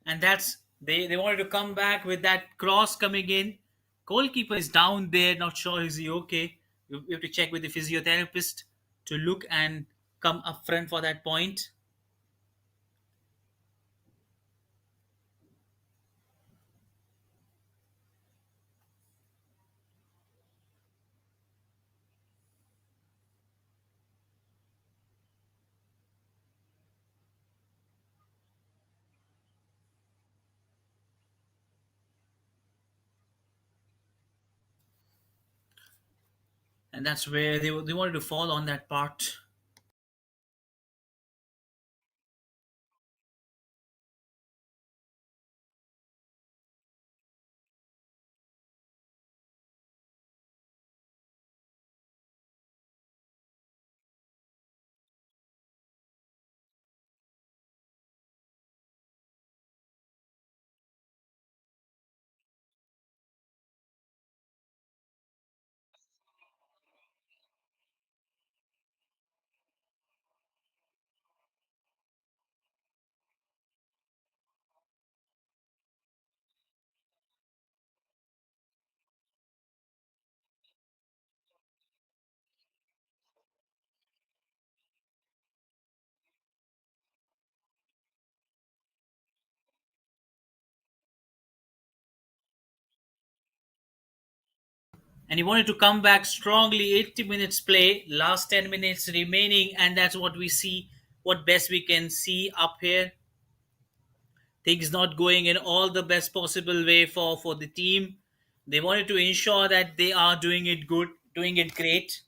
And that's they wanted to come back with that cross coming in. Goalkeeper is down there, not sure is he okay. We have to check with the physiotherapist to look and come up front for that point. And that's where they wanted to fall on that part. And he wanted to come back strongly. 80 minutes play, last 10 minutes remaining, and that's what we see. What best we can see up here. Things not going in all the best possible way for the team. They wanted to ensure that they are doing it good, doing it great.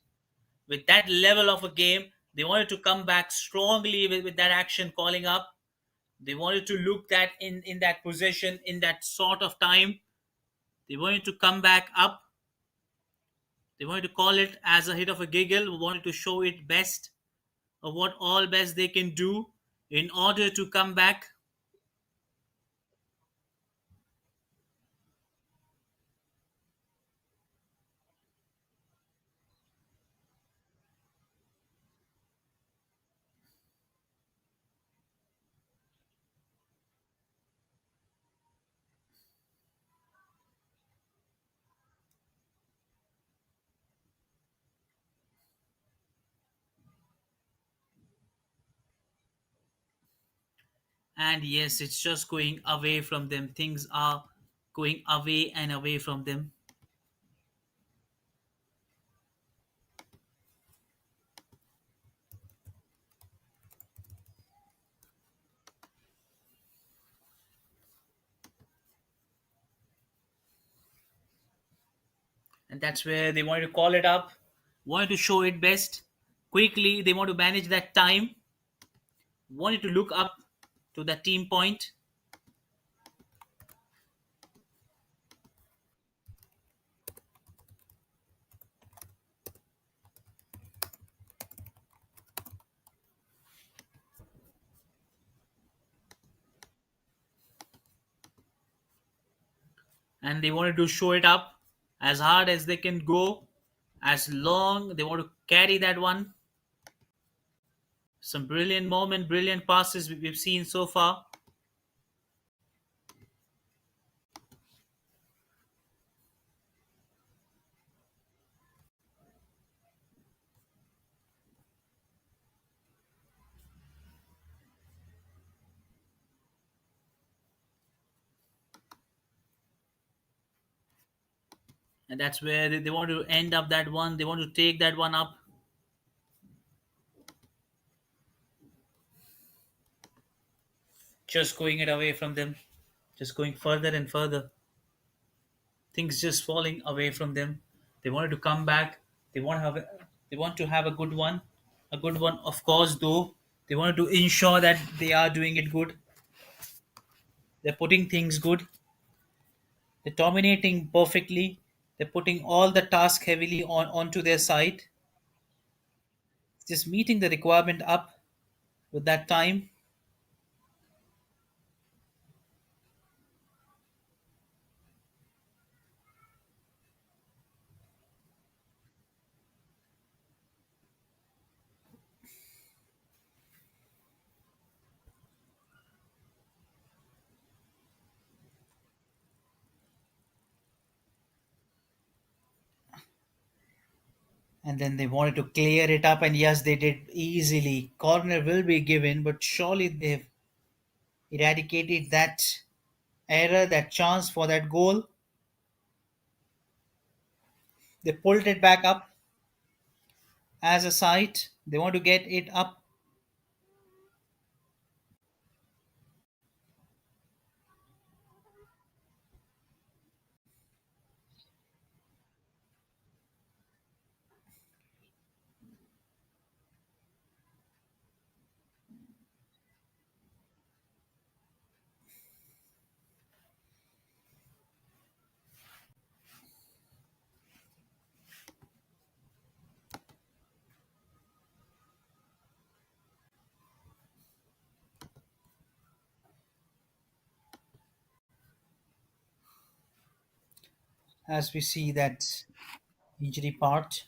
With that level of a game, they wanted to come back strongly with that action calling up. They wanted to look that in that position, in that sort of time. They wanted to come back up. They wanted to call it as a hit of a giggle. Wanted to show it best of what all best they can do in order to come back. And yes, it's just going away from them. Things are going away and away from them. And that's where they wanted to call it up, wanted to show it best quickly. They want to manage that time, wanted to look up to the team point, and they wanted to show it up as hard as they can go, as long they want to carry that one. Some brilliant moment, brilliant passes we've seen so far. And that's where they want to end up that one. They want to take that one up. Just going it away from them, just going further and further. Things just falling away from them. They wanted to come back. They want to have a good one, of course. Though they wanted to ensure that they are doing it good. They're putting things good. They're dominating perfectly. They're putting all the task heavily onto their side. Just meeting the requirement up with that time. And then they wanted to clear it up, and yes, they did easily. Corner will be given, but surely they've eradicated that error, that chance for that goal. They pulled it back up as a side. They want to get it up. As we see that injury part.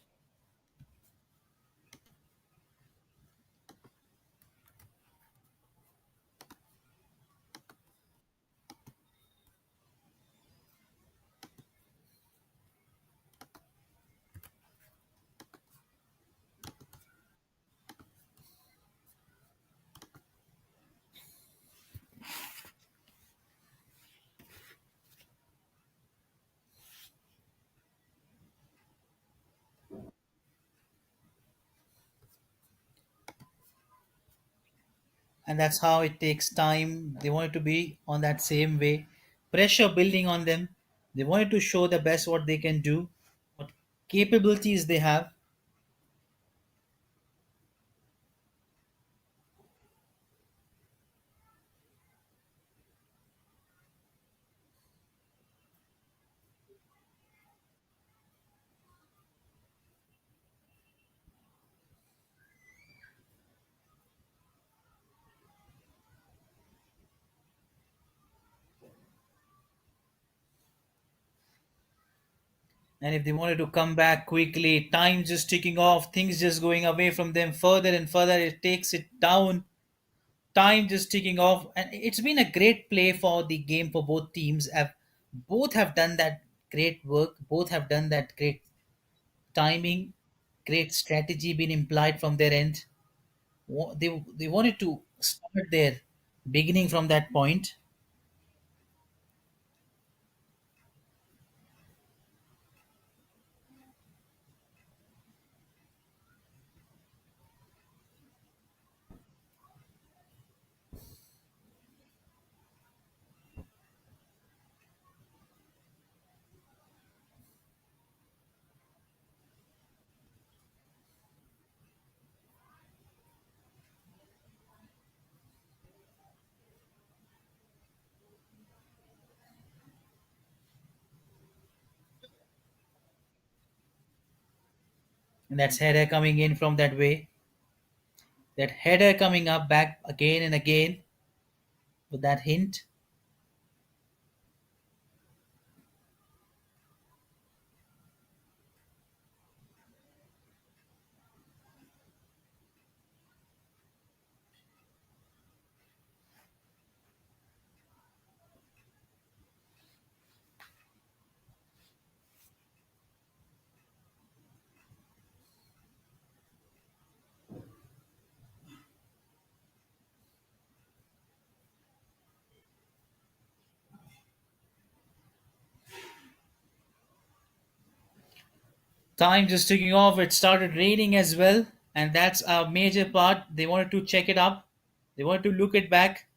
And that's how it takes time. They wanted to be on that same way. Pressure building on them. They wanted to show the best what they can do, what capabilities they have. And if they wanted to come back quickly, time just ticking off, things just going away from them further and further, it takes it down. Time just ticking off, and it's been a great play for the game for both teams. Have both have done that great work. Both have done that great timing, great strategy been implied from their end. They wanted to start there. beginning from that point. And that's header coming in from that way. That header coming up back again and again with that hint. Time just ticking off. It started raining as well, and that's a major part. They wanted to check it up. They wanted to look it back.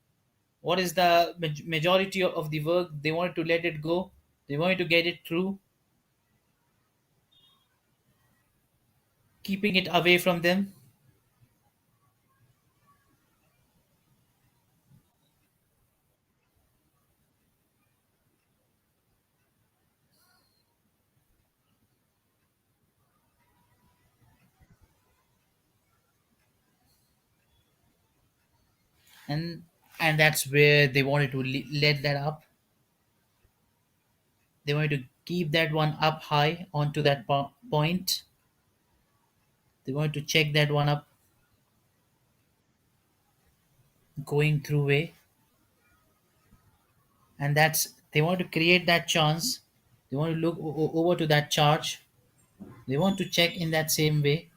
What is the majority of the work? They wanted to let it go. They wanted to get it through, keeping it away from them. And that's where they wanted to let that up. They wanted to keep that one up high onto that point. They wanted to check that one up going through way, and that's they want to create that chance. They want to look over to that charge. They want to check in that same way.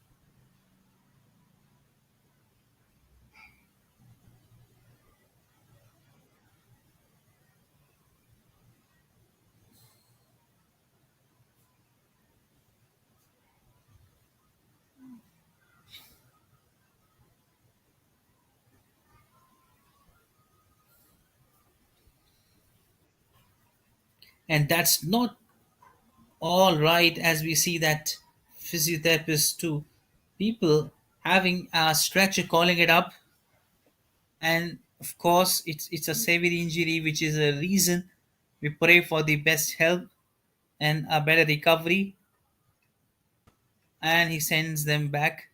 And that's not all right, as we see that physiotherapists too, people having a stretcher calling it up, and of course it's a severe injury, which is a reason we pray for the best help and a better recovery. And he sends them back.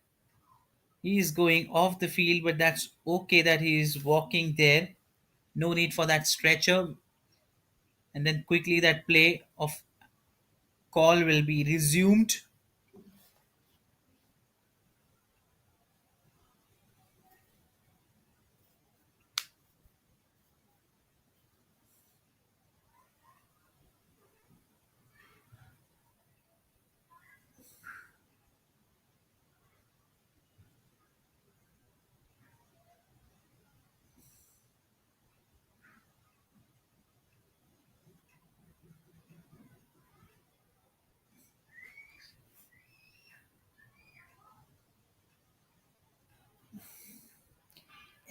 He is going off the field, but that's okay that he is walking there. No need for that stretcher. And then quickly that play of call will be resumed.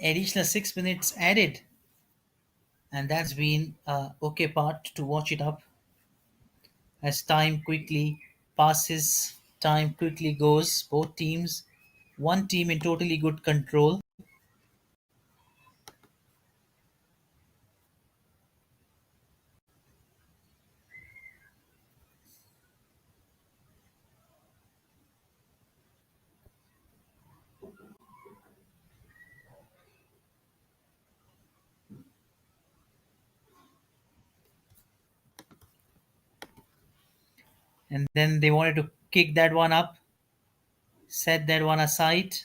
Additional 6 minutes added, and that's been a okay part to watch it up. As time quickly passes, time quickly goes. Both teams, one team in totally good control. And then they wanted to kick that one up, set that one aside.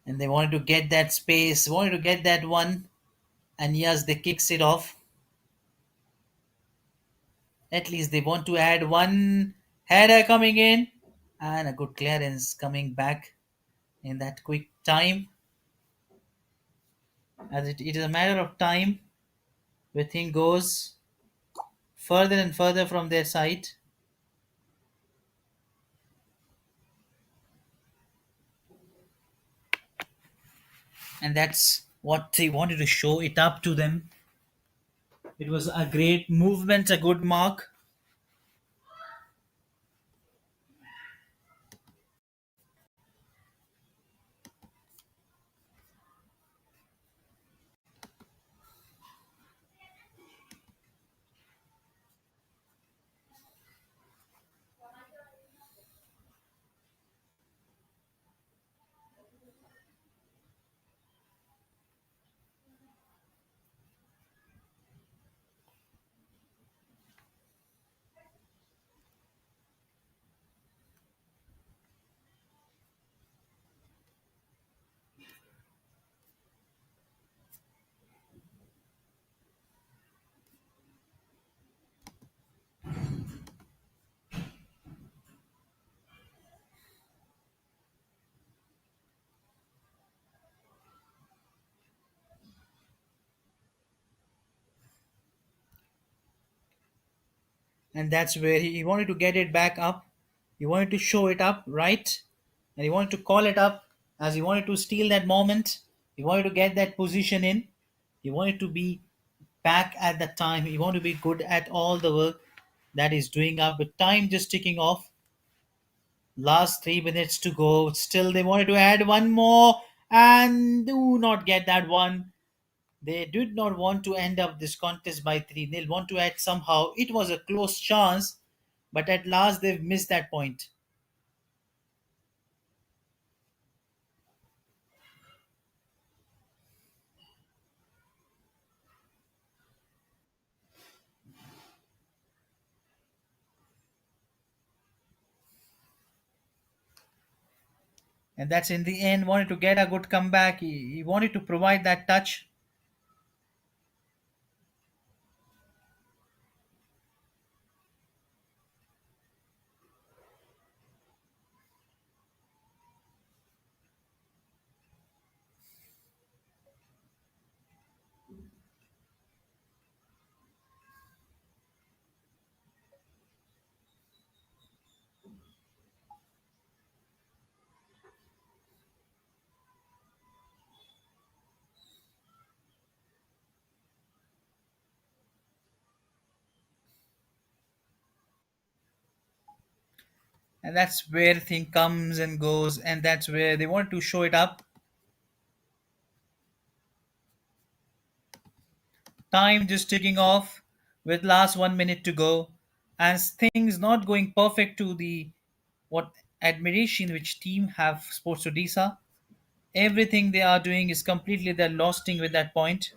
and they wanted to get that space, wanted to get that one, and yes, they kicks it off. At least they want to add one header coming in, and a good clearance coming back in that quick time. As it is a matter of time where thing goes further and further from their side, and that's what they wanted to show it up to them. It was a great movement, a good mark. And that's where he wanted to get it back up. He wanted to show it up right, and he wanted to call it up as he wanted to steal that moment. He wanted to get that position in. He wanted to be back at that time. He wanted to be good at all the work that he's doing up. With time just ticking off, last 3 minutes to go. Still, they wanted to add one more and do not get that one. They did not want to end up this contest by three. They'll want to add somehow. It was a close chance, but at last they've missed that point. And that's in the end wanted to get a good comeback. He wanted to provide that touch. And that's where thing comes and goes, and that's where they wanted to show it up. Time just ticking off with last 1 minute to go, and things not going perfect to the what admiration which team have Sports Odisha. Everything they are doing is completely they're losting with that point.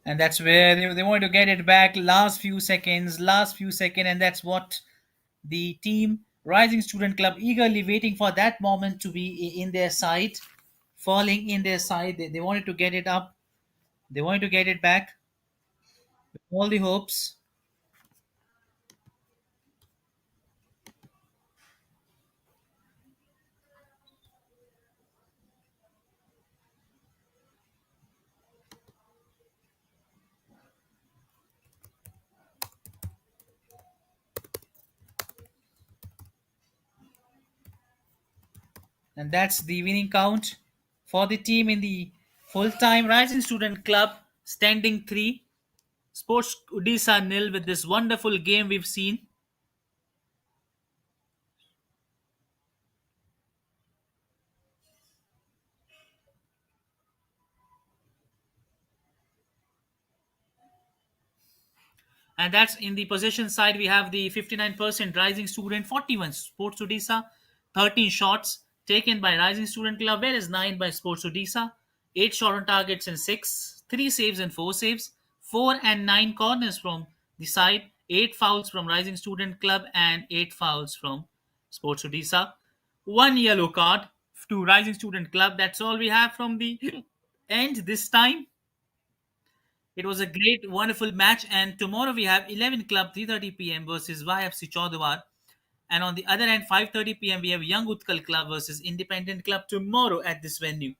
And that's where they want to get it back last few seconds, and that's what the team Rising Student Club eagerly waiting for that moment to be in their side, falling in their side. They wanted to get it up, they wanted to get it back with all the hopes. And that's the winning count for the team in the full-time Rising Student Club Standing 3. Sports Odisha nil with this wonderful game we've seen. And that's in the possession side. We have the 59% Rising Student, 41 Sports Odisha, 13 shots taken by Rising Student Club, whereas 9 by Sports Odisha, 8 shot on targets and 6, 3 saves and 4 saves, 4 and 9 corners from the side, 8 fouls from Rising Student Club, and 8 fouls from Sports Odisha. 1 yellow card to Rising Student Club. That's all we have from the end this time. It was a great, wonderful match. And tomorrow we have 11 Club 3:30 p.m. versus YFC Chaudhar. And on the other hand, 5:30 p.m. we have Young Utkal Club versus Independent Club tomorrow at this venue.